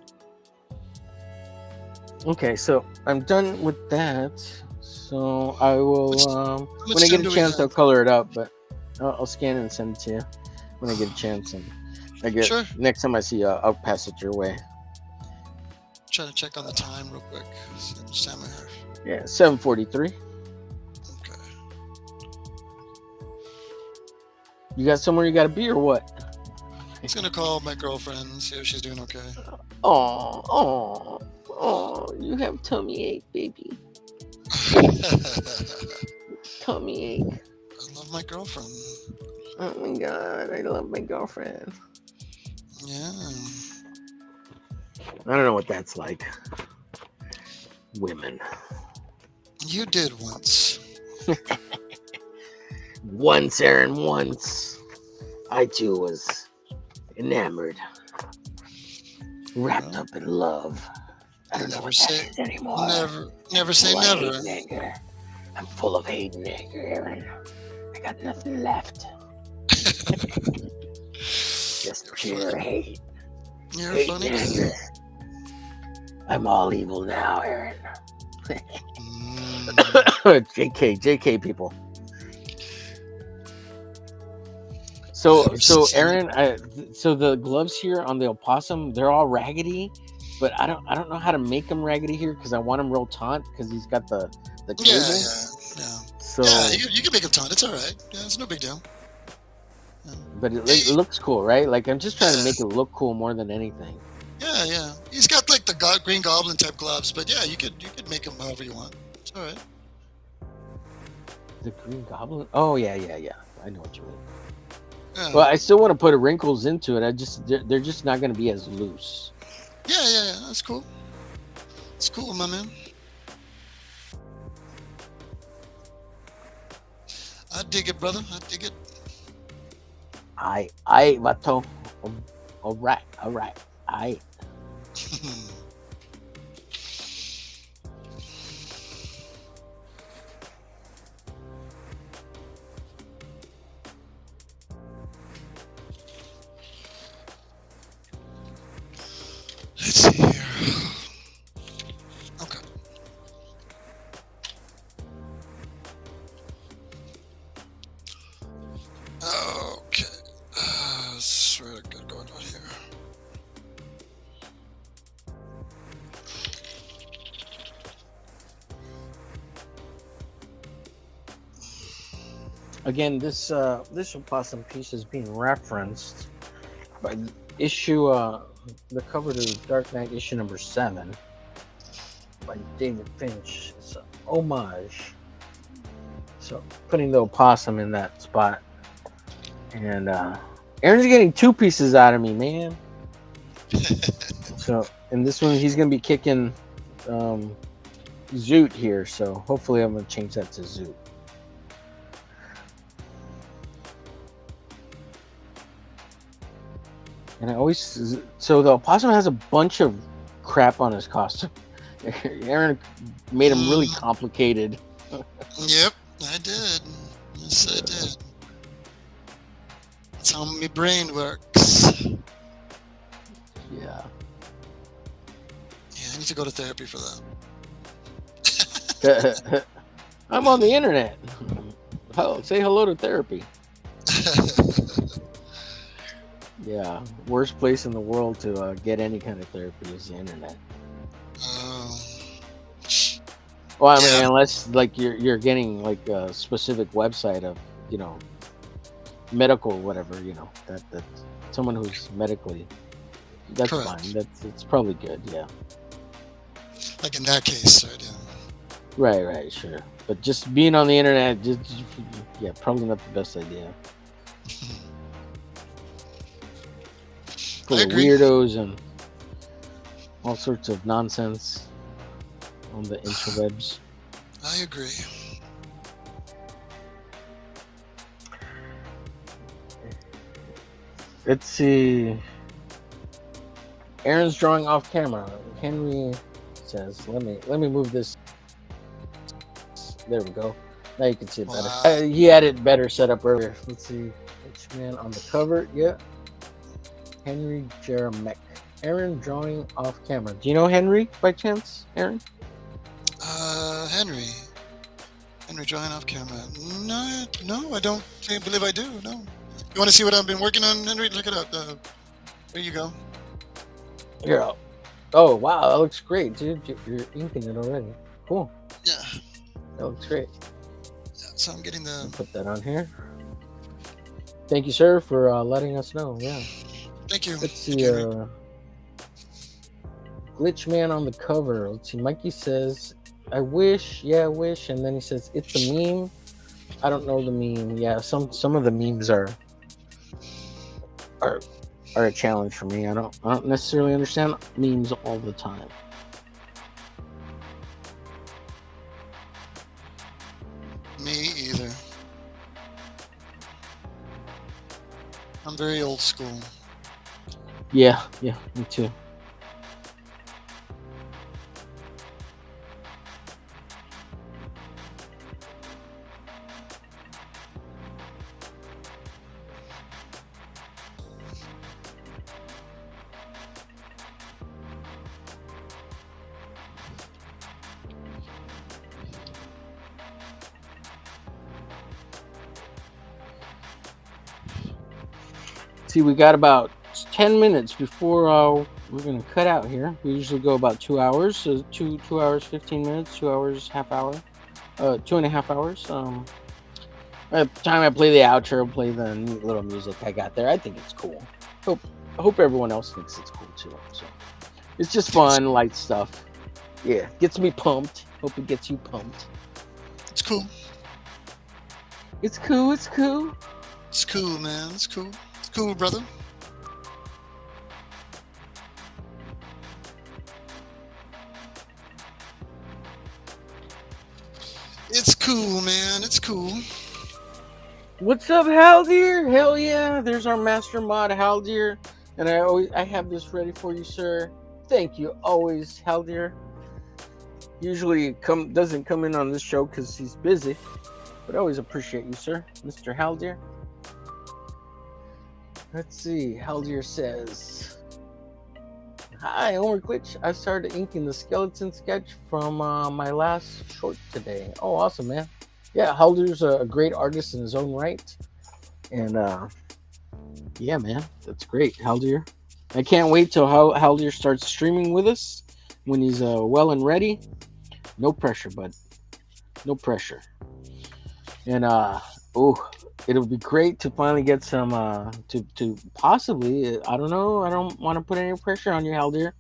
Okay, so I'm done with that. So I will, when I get a chance, I'll color it up, but I'll scan it and send it to you when I get a chance. And Sure. next time I see you, I'll pass it your way. Try to check on the time real quick. See how much time I have. Yeah, 7:43. Okay. You got somewhere you got to be or what? I was gonna call my girlfriend, see if she's doing okay. Oh, you have tummy ache, baby. Tummy ache. I love my girlfriend. Oh my God, I love my girlfriend. Yeah. I don't know what that's like. Women. You did once. Once, Aaron, once. I too was enamored. Wrapped up in love. I don't know Never what say- that is anymore. Never say Full of never. hate and anger. I'm full of hate and anger, Aaron. I got nothing left. Just pure hate. You're Hate funny. and anger. I'm all evil now, Aaron. JK people. So Aaron, so the gloves here on the opossum, they're all raggedy, but I don't know how to make them raggedy here because I want him real taut because he's got the cable. Yeah. So Yeah, you can make them taut. It's all right. Yeah, it's no big deal. Yeah. but it looks cool, right? Like I'm just trying to make it look cool more than anything. Yeah. He's got like the Green Goblin type gloves, but yeah, you could make them however you want. It's all right. The Green Goblin? Oh yeah. I know what you mean. Yeah. Well, I still want to put wrinkles into it. They're just not going to be as loose. Yeah. That's cool. It's cool, my man. I dig it, brother. I dig it. I, vato. All right. I. Let's see here. Okay. Okay. That's what I got going on here. Again, this opossum piece is being referenced by the cover to Dark Knight issue number 7 by David Finch. It's an homage. So putting the opossum in that spot, and Aaron's getting 2 pieces out of me, man. So in this one, he's gonna be kicking Zoot here. So hopefully, I'm gonna change that to Zoot. And I always so the opossum has a bunch of crap on his costume. Aaron made him really complicated. Yep, I did. Yes, I did. That's how my brain works. Yeah. Yeah, I need to go to therapy for that. I'm on the internet. Say hello to therapy. Yeah, worst place in the world to get any kind of therapy is the internet. Well, I mean, unless like you're getting like a specific website of medical whatever that someone who's medically that's Correct. Fine. It's probably good. Yeah. Like in that case, right? Yeah. Right, sure. But just being on the internet, yeah, probably not the best idea. Full of weirdos and all sorts of nonsense on the interwebs. I agree. Let's see. Aaron's drawing off camera. Henry says, "Let me move this." There we go. Now you can see it better. Wow. He had it better set up earlier. Let's see. Which man on the cover? Yeah. Henry Jeremek. Aaron drawing off camera. Do you know Henry by chance, Aaron? Henry drawing off camera. No, I don't believe I do. No. You want to see what I've been working on, Henry? Look it up. There you go. Yeah. Oh wow, that looks great, dude. You're inking it already. Cool. Yeah. That looks great. Yeah, so I'm getting the. I'll put that on here. Thank you, sir, for letting us know. Yeah. Thank you. Let's see. Glitch Man on the cover. Let's see. Mikey says, "I wish." Yeah, I wish. And then he says, "It's a meme." I don't know the meme. Yeah, some of the memes are a challenge for me. I don't necessarily understand memes all the time. Me either. I'm very old school. Yeah, me too. See, we got about 10 minutes before we're going to cut out here. We usually go about 2 hours. So 2 hours, 15 minutes, 2 hours, half hour. 2.5 hours. By the time I play the outro, play the neat little music I got there. I think it's cool. Hope everyone else thinks it's cool too. So it's just fun, light stuff. Yeah, gets me pumped. Hope it gets you pumped. It's cool. It's cool. It's cool, man. It's cool. It's cool, brother. It's cool, man. It's cool. What's up, Haldir? Hell yeah! There's our master mod, Haldir, and I have this ready for you, sir. Thank you, always, Haldir. Usually doesn't come in on this show because he's busy, but I always appreciate you, sir, Mr. Haldir. Let's see. Haldir says, "Hi, Omer Glitch. I started inking the skeleton sketch from my last short today. Oh, awesome, man. Yeah, Haldir's a great artist in his own right, and yeah, man, that's great, Haldir. I can't wait till Haldir starts streaming with us when he's well and ready. No pressure, bud. No pressure. And oh, it'll be great to finally get some to possibly. I don't know. I don't want to put any pressure on you, Haldir.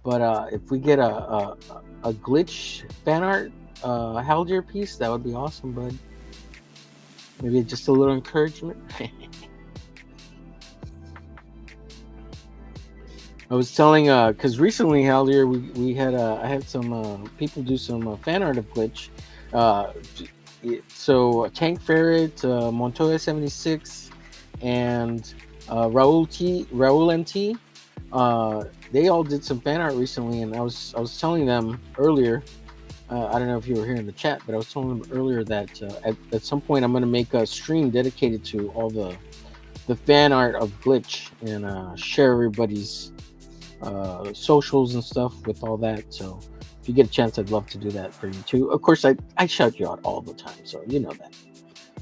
But if we get a glitch fan art Haldir piece, that would be awesome, bud. Maybe just a little encouragement. I was telling because recently, Haldir, we had I had some people do some fan art of glitch. So Tank Ferret, Montoya 76, and Raul MT, they all did some fan art recently, and I was telling them earlier. I don't know if you were here in the chat, but I was telling them earlier that at some point I'm going to make a stream dedicated to all the fan art of glitch and share everybody's socials and stuff with all that. So if you get a chance, I'd love to do that for you too. Of course, I shout you out all the time, so you know that.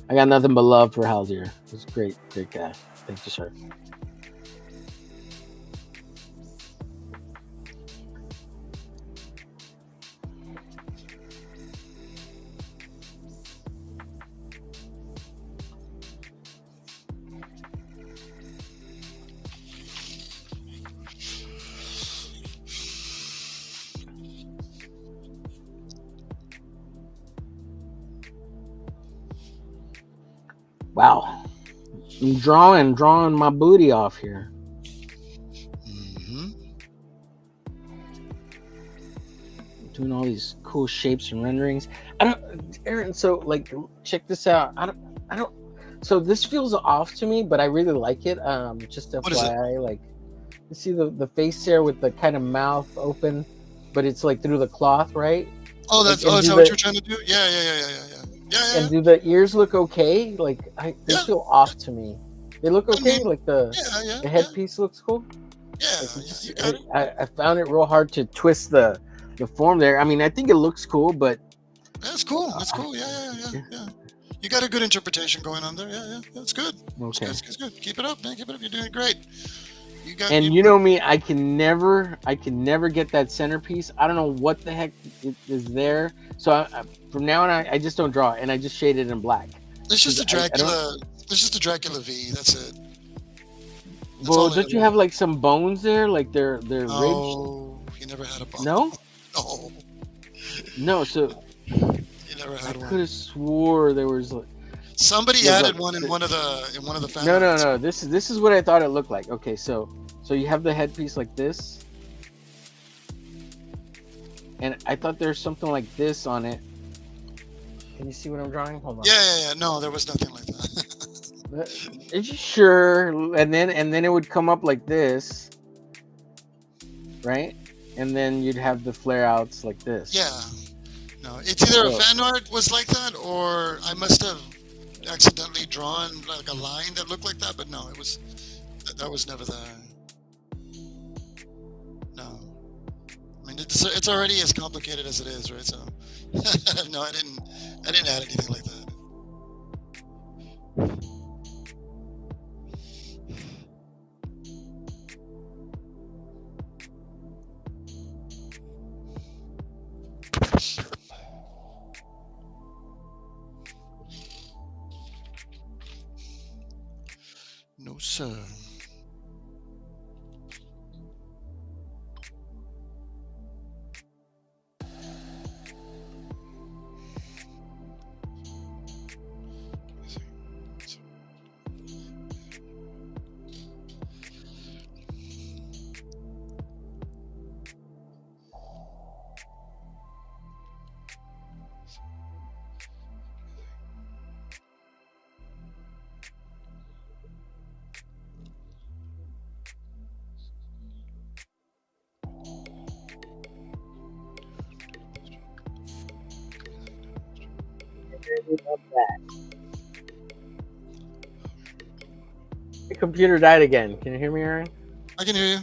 I got nothing but love for Haldir. He's a great guy. Thank you, sir. Wow. I'm drawing my booty off here. Mm-hmm. Doing all these cool shapes and renderings. Aaron, so like check this out. I don't so this feels off to me, but I really like it. Just What is it? FYI, like you see the face there with the kind of mouth open, but it's like through the cloth, right? Oh, Like, is that what you're trying to do? Yeah. and do the ears look okay? Like they Yeah. feel off to me. They look I okay. mean, Like the yeah. headpiece looks cool. Yeah, Like it you got it. I found it real hard to twist the form there. I mean, I think it looks cool, but That's cool. That's cool. Yeah. You got a good interpretation going on there. Yeah. That's good. okay. It's good. Keep it up, man. Keep it up. You're doing great. And you know me, I can never get that centerpiece. I don't know what the heck is there. So from now on, I just don't draw it, and I just shade it in black. It's just a Dracula. It's just a Dracula V. That's it. Well, don't you have like some bones there, like they're ridged? Oh, you never had a bone. No. No. So you never had one. I could have swore there was. Somebody added one in one of the fan arts. No. This is what I thought it looked like. Okay, so you have the headpiece like this, and I thought there's something like this on it. Can you see what I'm drawing? Hold on. Yeah. No, there was nothing like that. Are you sure? And then it would come up like this, right? And then you'd have the flare outs like this. Yeah. No, it's either a fan art was like that, or I must have accidentally drawn like a line that looked like that. But no, that was never there. No, I mean it's already as complicated as it is, right? So no, I didn't add anything like that. No, sir. about that. My computer died again. Can you hear me, Aaron? I can hear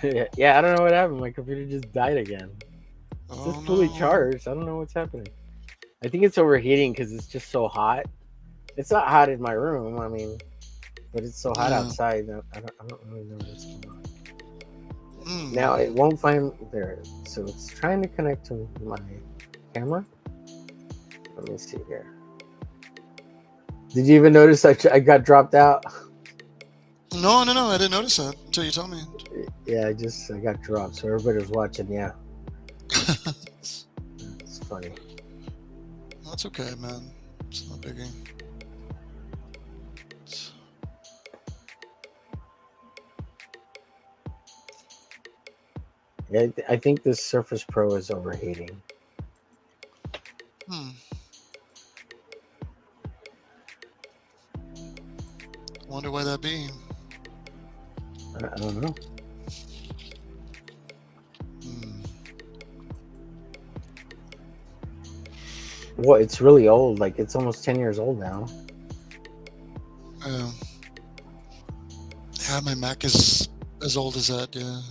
you. Yeah, I don't know what happened. My computer just died again. It's Oh just fully no. charged. I don't know what's happening. I think it's overheating because it's just so hot. It's not hot in my room. I mean, but it's so hot Yeah. outside. I don't really know what's going on. Hmm. Now it won't find there, so it's trying to connect to my camera. Let me see here. Did you even notice I got dropped out? No, I didn't notice that until you told me. Yeah, I got dropped, so everybody was watching. Yeah, it's funny. That's okay, man. It's not biggie. Yeah, I think this Surface Pro is overheating. Wonder why that be. I don't know. Well, it's really old. Like it's almost 10 years old now. Yeah, my Mac is as old as that. Yeah,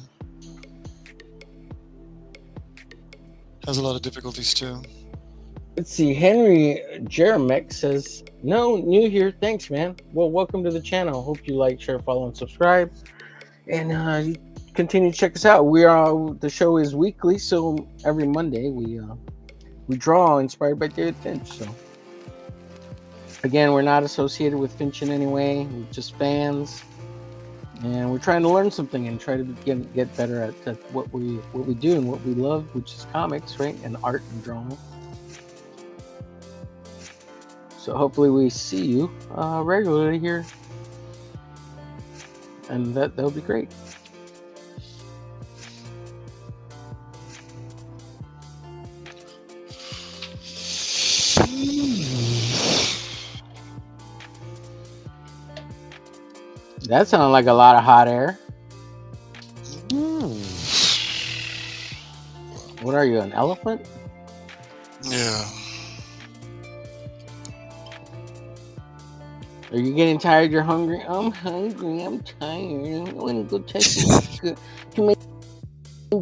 has a lot of difficulties too. Let's see. Henry Jeremek says, "No, new here. Thanks, man. Well, welcome to the channel. Hope you like, share, follow, and subscribe. And you continue to check us out. The show is weekly, so every Monday we draw inspired by David Finch. So again, we're not associated with Finch in any way. We're just fans, and we're trying to learn something and try to get better at what we do and what we love, which is comics, right, and art and drawing. So hopefully we see you regularly here, and that'll be great." That sounded like a lot of hot air. What are you, an elephant? Yeah. Are you getting tired? You're hungry? I'm hungry. I'm tired. I want to go to my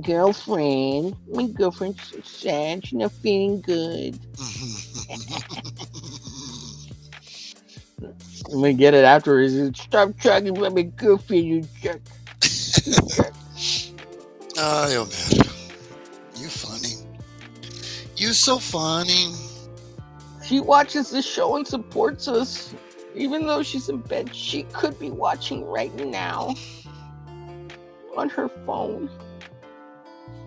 girlfriend. My girlfriend's so sad. She's not feeling good. I'm gonna get it afterwards. Stop talking about my girlfriend, you jerk. Omer, you funny. You so funny. She watches the show and supports us. Even though she's in bed, she could be watching right now on her phone.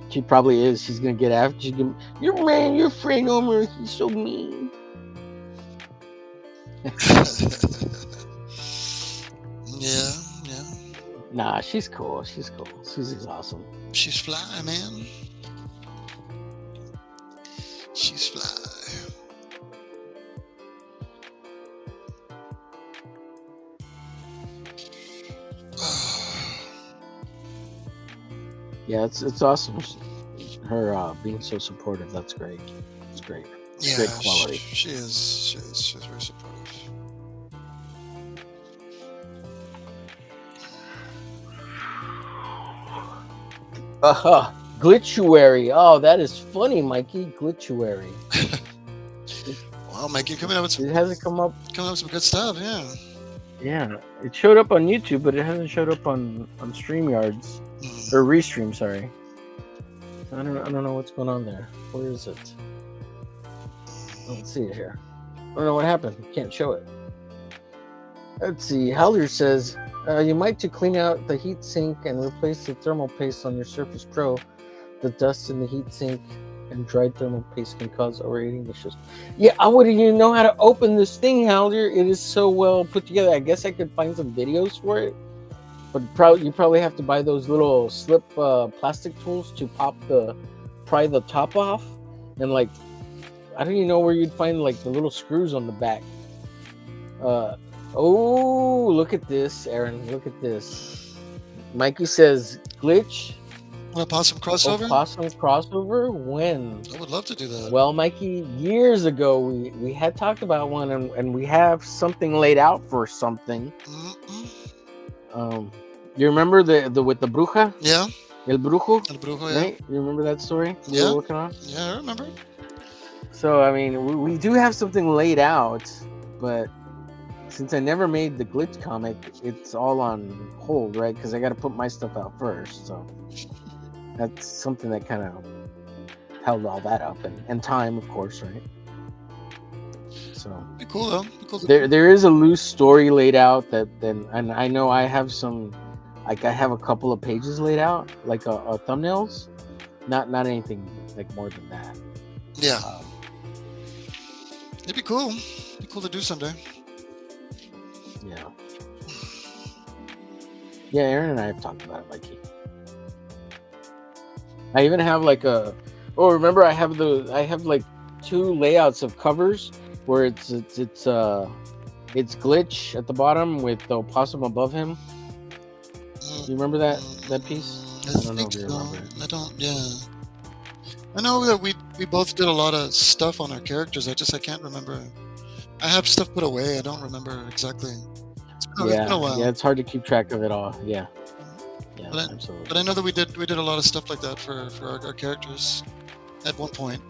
She probably is. She's gonna get after. She's gonna, your friend Omer, he's so mean. Yeah. Nah, she's cool. Susie's awesome. She's fly, man. She's fly. Yeah, it's awesome. Her being so supportive, that's great. It's great. Yeah, great quality. She is. She's very supportive. Glitchuary. Oh, that is funny, Mikey. Glitchuary. Wow, Mikey, coming up with some, It hasn't come up. coming up with some good stuff. Yeah. Yeah, it showed up on YouTube, but it hasn't showed up on StreamYards or Restream. Sorry. I don't know what's going on there. Where is it? Let's see it here. I don't know what happened. Can't show it. Let's see. Howler says you might to clean out the heat sink and replace the thermal paste on your Surface Pro. The dust in the heat sink and dried thermal paste can cause overheating issues. Yeah, I wouldn't even know how to open this thing, Howler. It is so well put together. I guess I could find some videos for it, but you probably have to buy those little slip plastic tools to pry the top off, and like I don't even know where you'd find like the little screws on the back. Oh, look at this, Aaron. Look at this. Mikey says glitch. An opossum crossover? Opossum crossover? When? I would love to do that. Well, Mikey, years ago we had talked about one, and we have something laid out for something. Mm-mm. You remember the with the bruja? Yeah. El brujo? El brujo, yeah. Right? You remember that story? We Yeah. were working on? Yeah, I remember. So I mean, we do have something laid out, but since I never made the glitch comic, it's all on hold, right? Because I got to put my stuff out first. So that's something that kind of held all that up, and time, of course, right? So Be cool though. Be cool to there is a loose story laid out and I know I have some, like I have a couple of pages laid out, like a thumbnails, not anything like more than that. Yeah. It'd be cool. Be cool to do someday. Yeah. Yeah, Aaron and I have talked about it, Mikey. I even have like remember I have like 2 layouts of covers where it's Glitch at the bottom with the opossum above him. You remember that piece? I don't know if you remember it. I don't. Yeah. I know that we both did a lot of stuff on our characters. I can't remember. I have stuff put away. I don't remember exactly. It's been a while. Yeah, it's hard to keep track of it all. Yeah. Yeah, absolutely. But I know that we did a lot of stuff like that for our characters at one point.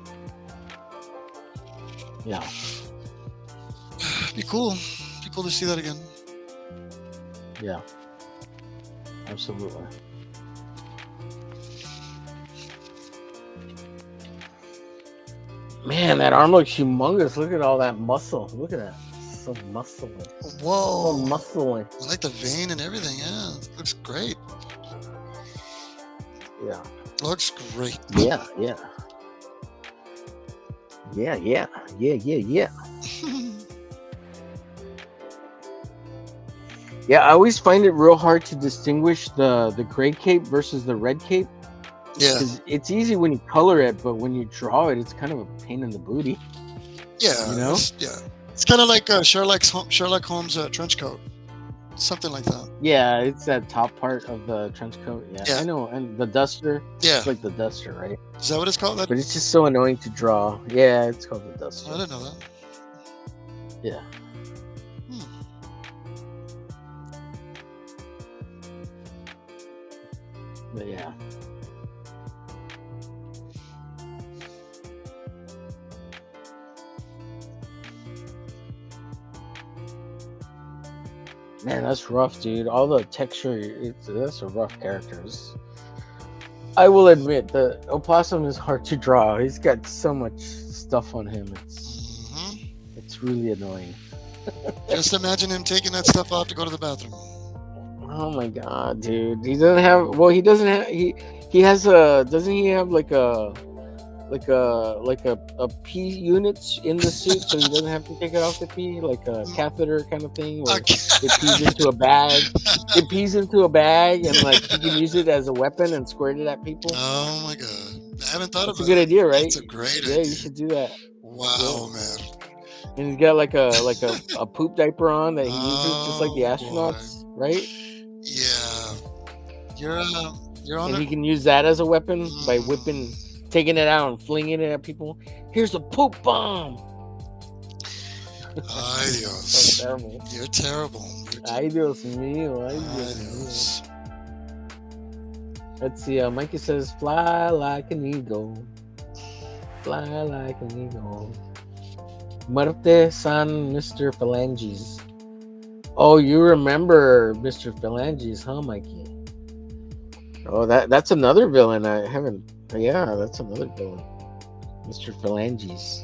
Yeah. Be cool. Be cool to see that again. Yeah. Absolutely. Man, that arm looks humongous. Look at all that muscle. Look at that. So muscly. Whoa. So muscly. I like the vein and everything. Yeah. It looks great. Yeah. Looks great. Yeah. Yeah. Yeah. Yeah, I always find it real hard to distinguish the gray cape versus the red cape. Yeah. Because it's easy when you color it, but when you draw it, it's kind of a pain in the booty. Yeah. You know? It's kind of like Sherlock Holmes' trench coat. Something like that. Yeah, it's that top part of the trench coat. Yeah. I know. And the duster. Yeah. It's like the duster, right? Is that what it's called? But it's just so annoying to draw. Yeah, it's called the duster. I didn't know that. Yeah. But yeah. Man, that's rough, dude. All the texture, that's a rough character. I will admit, the opossum is hard to draw. He's got so much stuff on him. It's really annoying. Just imagine him taking that stuff off to go to the bathroom. Oh my god, dude. He doesn't have. Well, he doesn't have. He has a. Doesn't he have like a pee unit in the suit, so he doesn't have to take it off to pee, like a catheter kind of thing, where it pees into a bag. It pees into a bag, and like he can use it as a weapon and squirt it at people. Oh my god, I haven't thought about it. It's a good idea, right? It's a great idea. Yeah, you should do that. Wow, man. And he's got like a poop diaper on that he uses just like the astronauts, right? Yeah. You're on. And he can use that as a weapon by taking it out and flinging it at people. Here's a poop bomb. Adios. So terrible. You're terrible. Adios mío. Adios. Let's see. Mikey says, "Fly like an eagle. Fly like an eagle." Muerte San Mr. Phalanges. Oh, you remember Mr. Phalanges, huh, Mikey? Oh, that's another villain. I haven't. Yeah, that's another villain. Mr. Phalanges.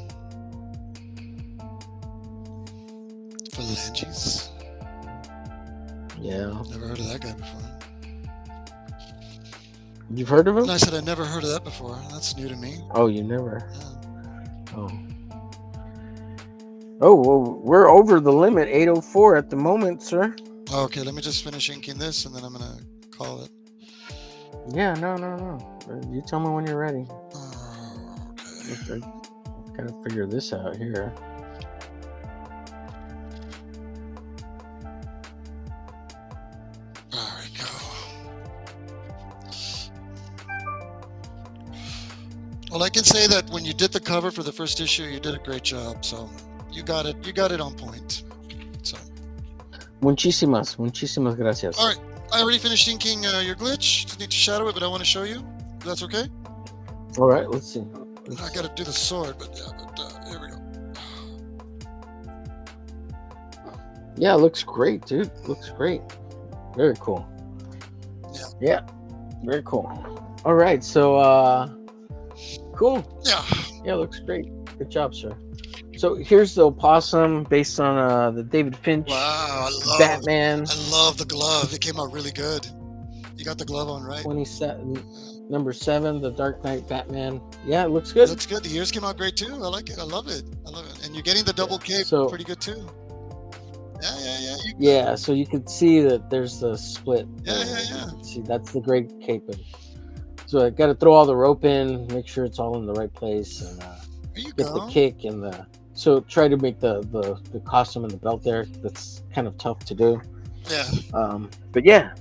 Phalanges? Yeah. Never heard of that guy before. You've heard of him? No, I said I never heard of that before. That's new to me. Oh, you never? Yeah. Oh. Oh, well, we're over the limit, 8:04 at the moment, sir. Okay, let me just finish inking this, and then I'm going to call it. Yeah, no. You tell me when you're ready. Okay. Gotta figure this out here. There we go. Well, I can say that when you did the cover for the first issue, you did a great job. So you got it on point. So. Muchísimas gracias. All right, I already finished inking your glitch. Just need to shadow it, but I want to show you. If that's okay. All right, let's see. I got to do the sword, but here we go. Yeah, it looks great, dude. Looks great. Very cool. Yeah, very cool. All right, so cool. Yeah, looks great. Good job, sir. So here's the opossum based on the David Finch Batman. I love the glove. It came out really good. You got the glove on, right? 27, number 7, the Dark Knight Batman. Yeah, it looks good. Looks good. The ears came out great too. I like it. I love it. And you're getting the double cape pretty good too. Yeah. So you can see that there's the split. Yeah. See, that's the great cape. So I got to throw all the rope in, make sure it's all in the right place, and get the kick and the. So try to make the costume and the belt there. That's kind of tough to do. Yeah. But yeah,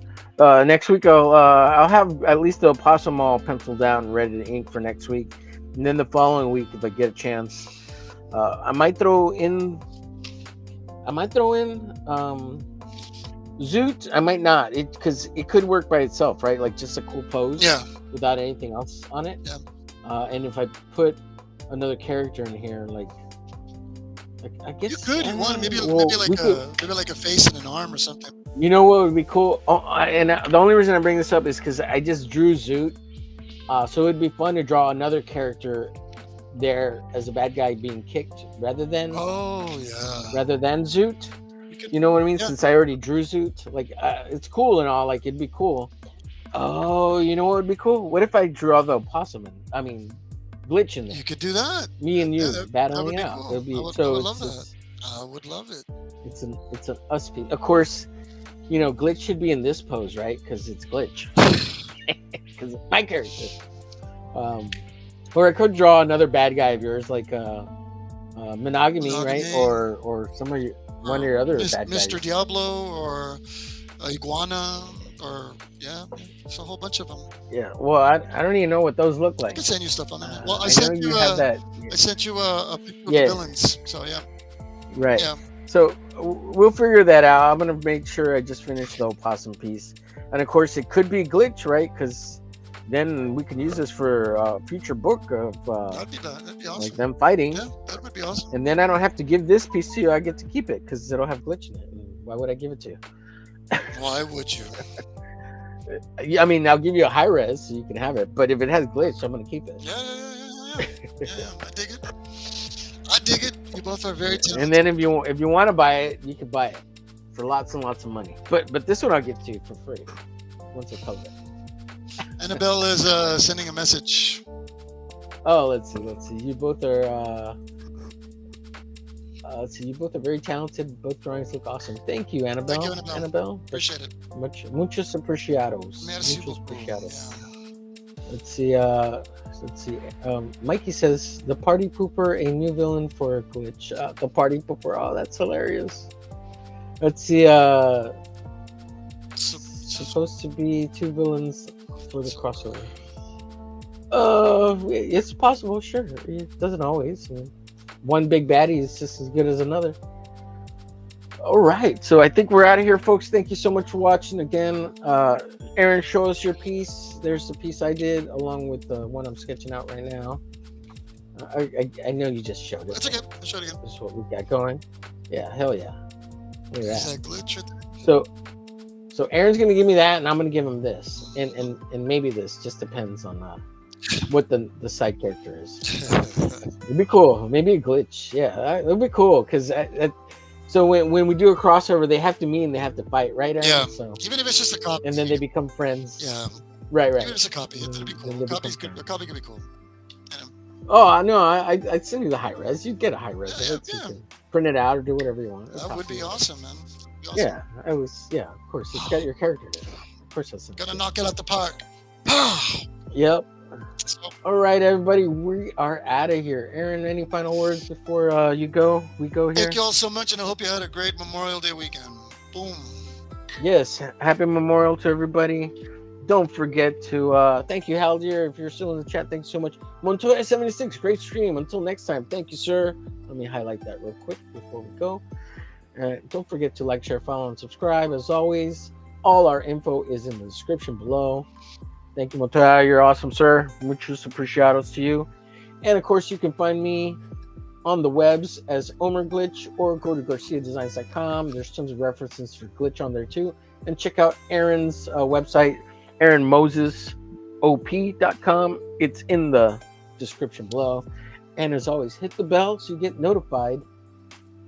next week I'll have at least the opossum all penciled down and ready to ink for next week, and then the following week if I get a chance, I might throw in Zoot. I might not, because it could work by itself, right? Like just a cool pose, without anything else on it. Yeah. And if I put another character in here, like I guess you could. You want maybe like a face and an arm or something. You know what would be cool? And the only reason I bring this up is because I just drew Zoot, so it'd be fun to draw another character there as a bad guy being kicked rather than Zoot. You know what I mean? Since I already drew Zoot, like it's cool and all. Like it'd be cool. Oh, you know what would be cool? What if I draw the opossum? Glitch in there. You could do that. Me and you battling out. Cool. I would love that. I would love it. It's an us piece. Of course, Glitch should be in this pose, right? Because it's Glitch. Because it's my character. Or I could draw another bad guy of yours, like Monogamy, right? Or one of your other bad guys. Mr. Diablo or Iguana. Or it's a whole bunch of them. Yeah, well, I don't even know what those look like. I can send you stuff on that. Well, I sent you a picture of the villains. So right. Yeah. So we'll figure that out. I'm gonna make sure I just finish the opossum piece, and of course it could be Glitch, right? Because then we can use this for a future book of that'd be awesome. Like them fighting. Yeah, that would be awesome. And then I don't have to give this piece to you. I get to keep it because it'll have Glitch in it. Why would I give it to you? Why would you? I mean, I'll give you a high res so you can have it, but if it has Glitch, I'm gonna keep it. Yeah. I dig it. You both are very talented. And then if you want to buy it, you can buy it for lots and lots of money. But this one I'll give to you for free once I publish it. Annabelle is sending a message. Oh, let's see. You both are. You both are very talented. Both drawings look awesome. Thank you, Annabelle. Thank you, Annabelle. Appreciate it. Muchos apreciados. Merci muchos beaucoup. apreciados. Yeah. Let's see. Mikey says the Party Pooper, a new villain for Glitch. The Party Pooper. Oh, that's hilarious. Let's see. Supposed to be 2 villains for the crossover. It's possible. Sure. It doesn't always. One big baddie is just as good as another. All right, so I think we're out of here, folks. Thank you so much for watching again. Aaron, show us your piece. There's the piece I did along with the one I'm sketching out right now. I know you just showed it. That's okay. I'll show it again. This is what we got going. Yeah, hell yeah. Look at that glitch right there. So Aaron's gonna give me that, and I'm gonna give him this, and maybe this. Just depends on what the side character is. It'd be cool. Maybe a Glitch. Yeah, it'd be cool because so when we do a crossover, they have to meet and they have to fight, right, Aaron? Yeah. So, even if it's just a copy. And then they become friends. Yeah. Right. Even if it's a copy, it'd be cool. A copy could be cool. Oh no, I'd send you the high res. You'd get a high res. Yeah. You can print it out or do whatever you want. That would be awesome, man. Awesome. Yeah, of course. It's got your character in it. Of course, that's gotta knock it out the park. Yep. All right, everybody, we are out of here. Aaron, any final words before you go? We go here. Thank you all so much, and I hope you had a great Memorial Day weekend. Boom. Yes, happy Memorial to everybody. Don't forget to thank you, Haldir, if you're still in the chat. Thanks so much. Montoya76, great stream. Until next time, thank you, sir. Let me highlight that real quick before we go. Don't forget to like, share, follow, and subscribe. As always, all our info is in the description below. Thank you, Montoya. You're awesome, sir. Muchos apreciados to you. And of course, you can find me on the webs as Omer Glitch, or go to GarciaDesigns.com. There's tons of references for Glitch on there too. And check out Aaron's website, AaronMosesOP.com. It's in the description below. And as always, hit the bell so you get notified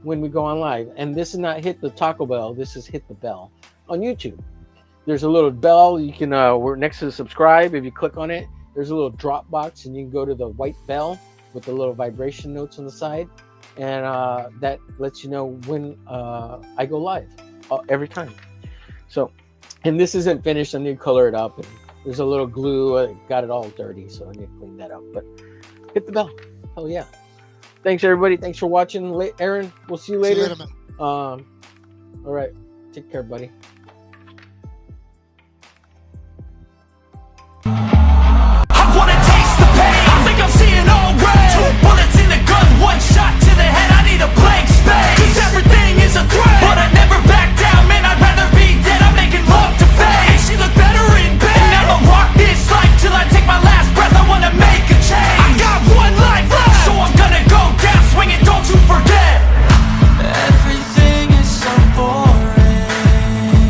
when we go on live. And this is not hit the Taco Bell. This is hit the bell on YouTube. There's a little bell. You can, we're next to the subscribe. If you click on it, there's a little drop box and you can go to the white bell with the little vibration notes on the side. And that lets you know when I go live every time. So, and this isn't finished. I need to color it up. And there's a little glue. I got it all dirty, so I need to clean that up. But hit the bell. Hell yeah. Thanks, everybody. Thanks for watching. Aaron, we'll see you later. See you later, man. All right. Take care, buddy. I wanna taste the pain. I think I'm seeing all red. 2 bullets in the gun, 1 shot to the head. I need a blank space. 'Cause everything is a threat, but I never back down, man. I'd rather be dead. I'm making love to fame. And she look better in bed. And I'ma rock this life till I take my last breath. I wanna make a change. I got 1 life left, so I'm gonna go down swinging. Don't you forget. Everything is so boring.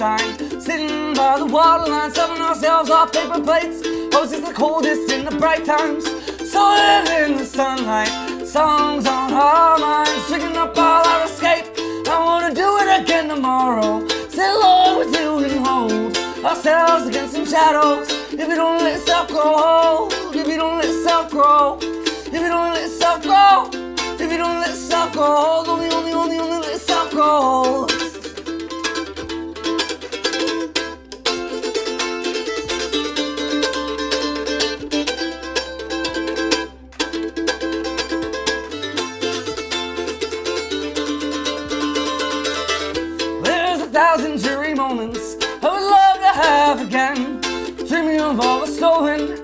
sunshine, sitting by the waterline, serving ourselves off paper plates. Oh, it's the coldest in the bright times, so live in the sunlight. Songs on our minds, drinking up all our escape. I wanna do it again tomorrow. Sit alone with you and hold ourselves against some shadows. If you don't let self grow, if you don't let self grow, if you don't let self grow, if you don't let self grow, only let self grow. Thousand dreary moments I would love to have again, dreaming of all the stolen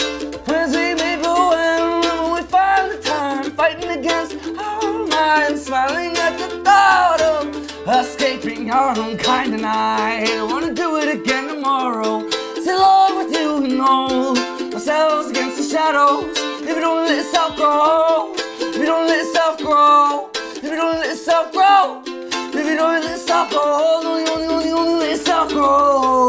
plans we made, but when we find the time, fighting against our minds, smiling at the thought of escaping our own kind. And I wanna do it again tomorrow. Sit alone with you and hold ourselves against the shadows. If you don't let self grow, if you don't let self grow, if you don't let self grow, if you don't let self grow, only let self grow.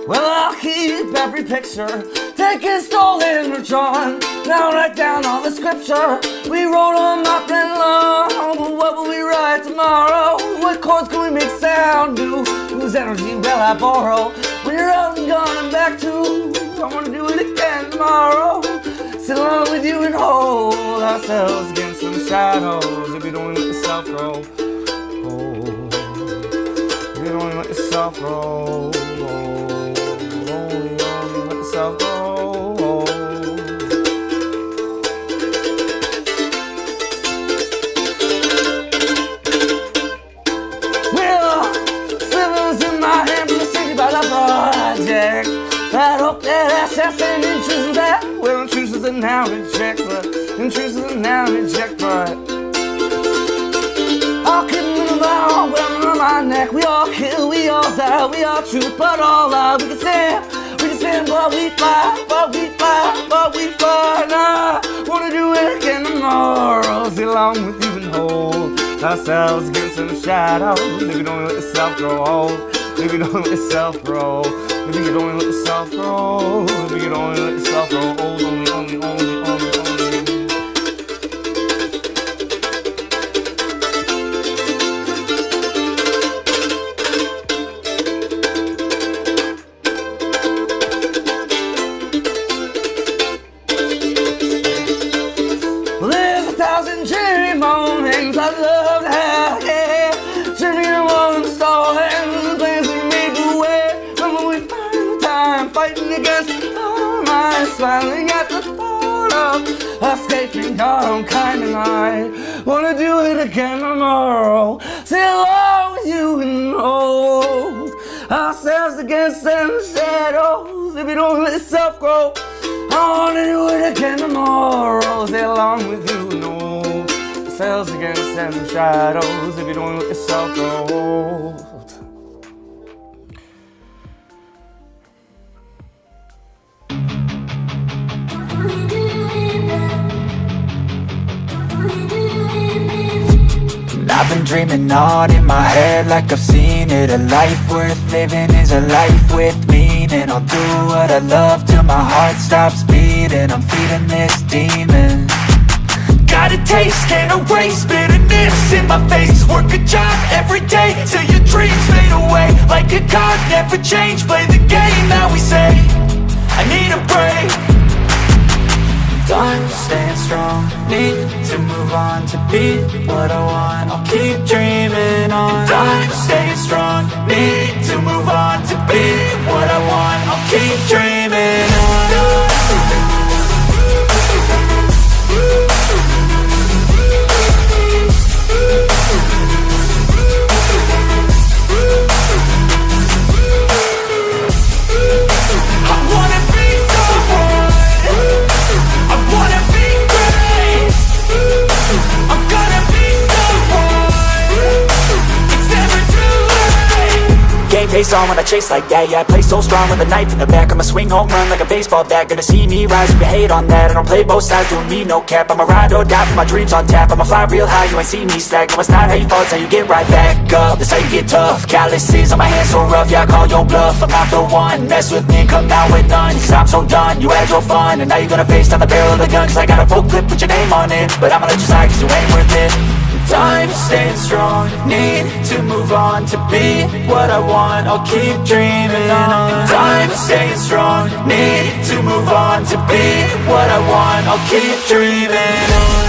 Well, I'll keep every picture, taken, stolen, or drawn. Now write down all the scripture we wrote on my friend lawn. What will we write tomorrow? What chords can we make sound do? Whose energy will I borrow? When you're out and gone and back to, I wanna do it again tomorrow. Sit along with you and hold ourselves against some shadows. If you don't let yourself grow, if you don't let yourself grow, only let yourself grow. Project. I hope that access and intrusions that, well, intrusions are now reject, but intrusions are now reject, but I'll keep moving around, wearing on my neck. We all kill, we all die, we all truth, but all lie. We can stand, but we fly, but we fly, but we fly. And I wanna do it again tomorrow. Sit along with you and hold ourselves against some shadows. If you don't let yourself grow old, if you don't let yourself grow, if you can only let yourself grow, if you can only let yourself grow old, only. Well, there's 1,000 dreary mornings I'd love to have, yeah. Dreaming of one stolen plans we made away. When we find time, fighting against our minds, smiling at the thought of escaping our own kind. And I wanna do it again tomorrow. Sit along with you and hold ourselves against them shadows. If you don't let yourself grow, I wanna do it again tomorrow. Sit along with you and hold ourselves against them shadows. If you don't let yourself grow. I've been dreaming on in my head like I've seen it. A life worth living is a life with meaning. I'll do what I love till my heart stops beating. I'm feeding this demon. Got a taste, can't erase bitterness in my face. Work a job every day till your dreams fade away. Like a card, never change, play the game that we say. I need a break. Done staying strong, need to move on to be what I want. I'll keep dreaming on. Done staying strong, need to move on to be what I want. I'll keep dreaming on. face on when I chase like that. Yeah, I play so strong with a knife in the back. I'ma swing home run like a baseball bat. Gonna see me rise, you can hate on that. I don't play both sides, doing me no cap. I'ma ride or die for my dreams on tap. I'ma fly real high, you ain't see me slack. No, it's not how you fall, it's how you get right back up. That's how you get tough. Calluses on my hands so rough, yeah, I call your bluff. I'm not the one, mess with me, come out with none. Cause I'm so done, you had your fun. And now you're gonna face down the barrel of the gun. Cause I got a full clip, put your name on it. But I'ma let you slide cause you ain't worth it. Time staying strong, need to move on. To be what I want, I'll keep dreaming on. Time staying strong, need to move on. To be what I want, I'll keep dreaming on.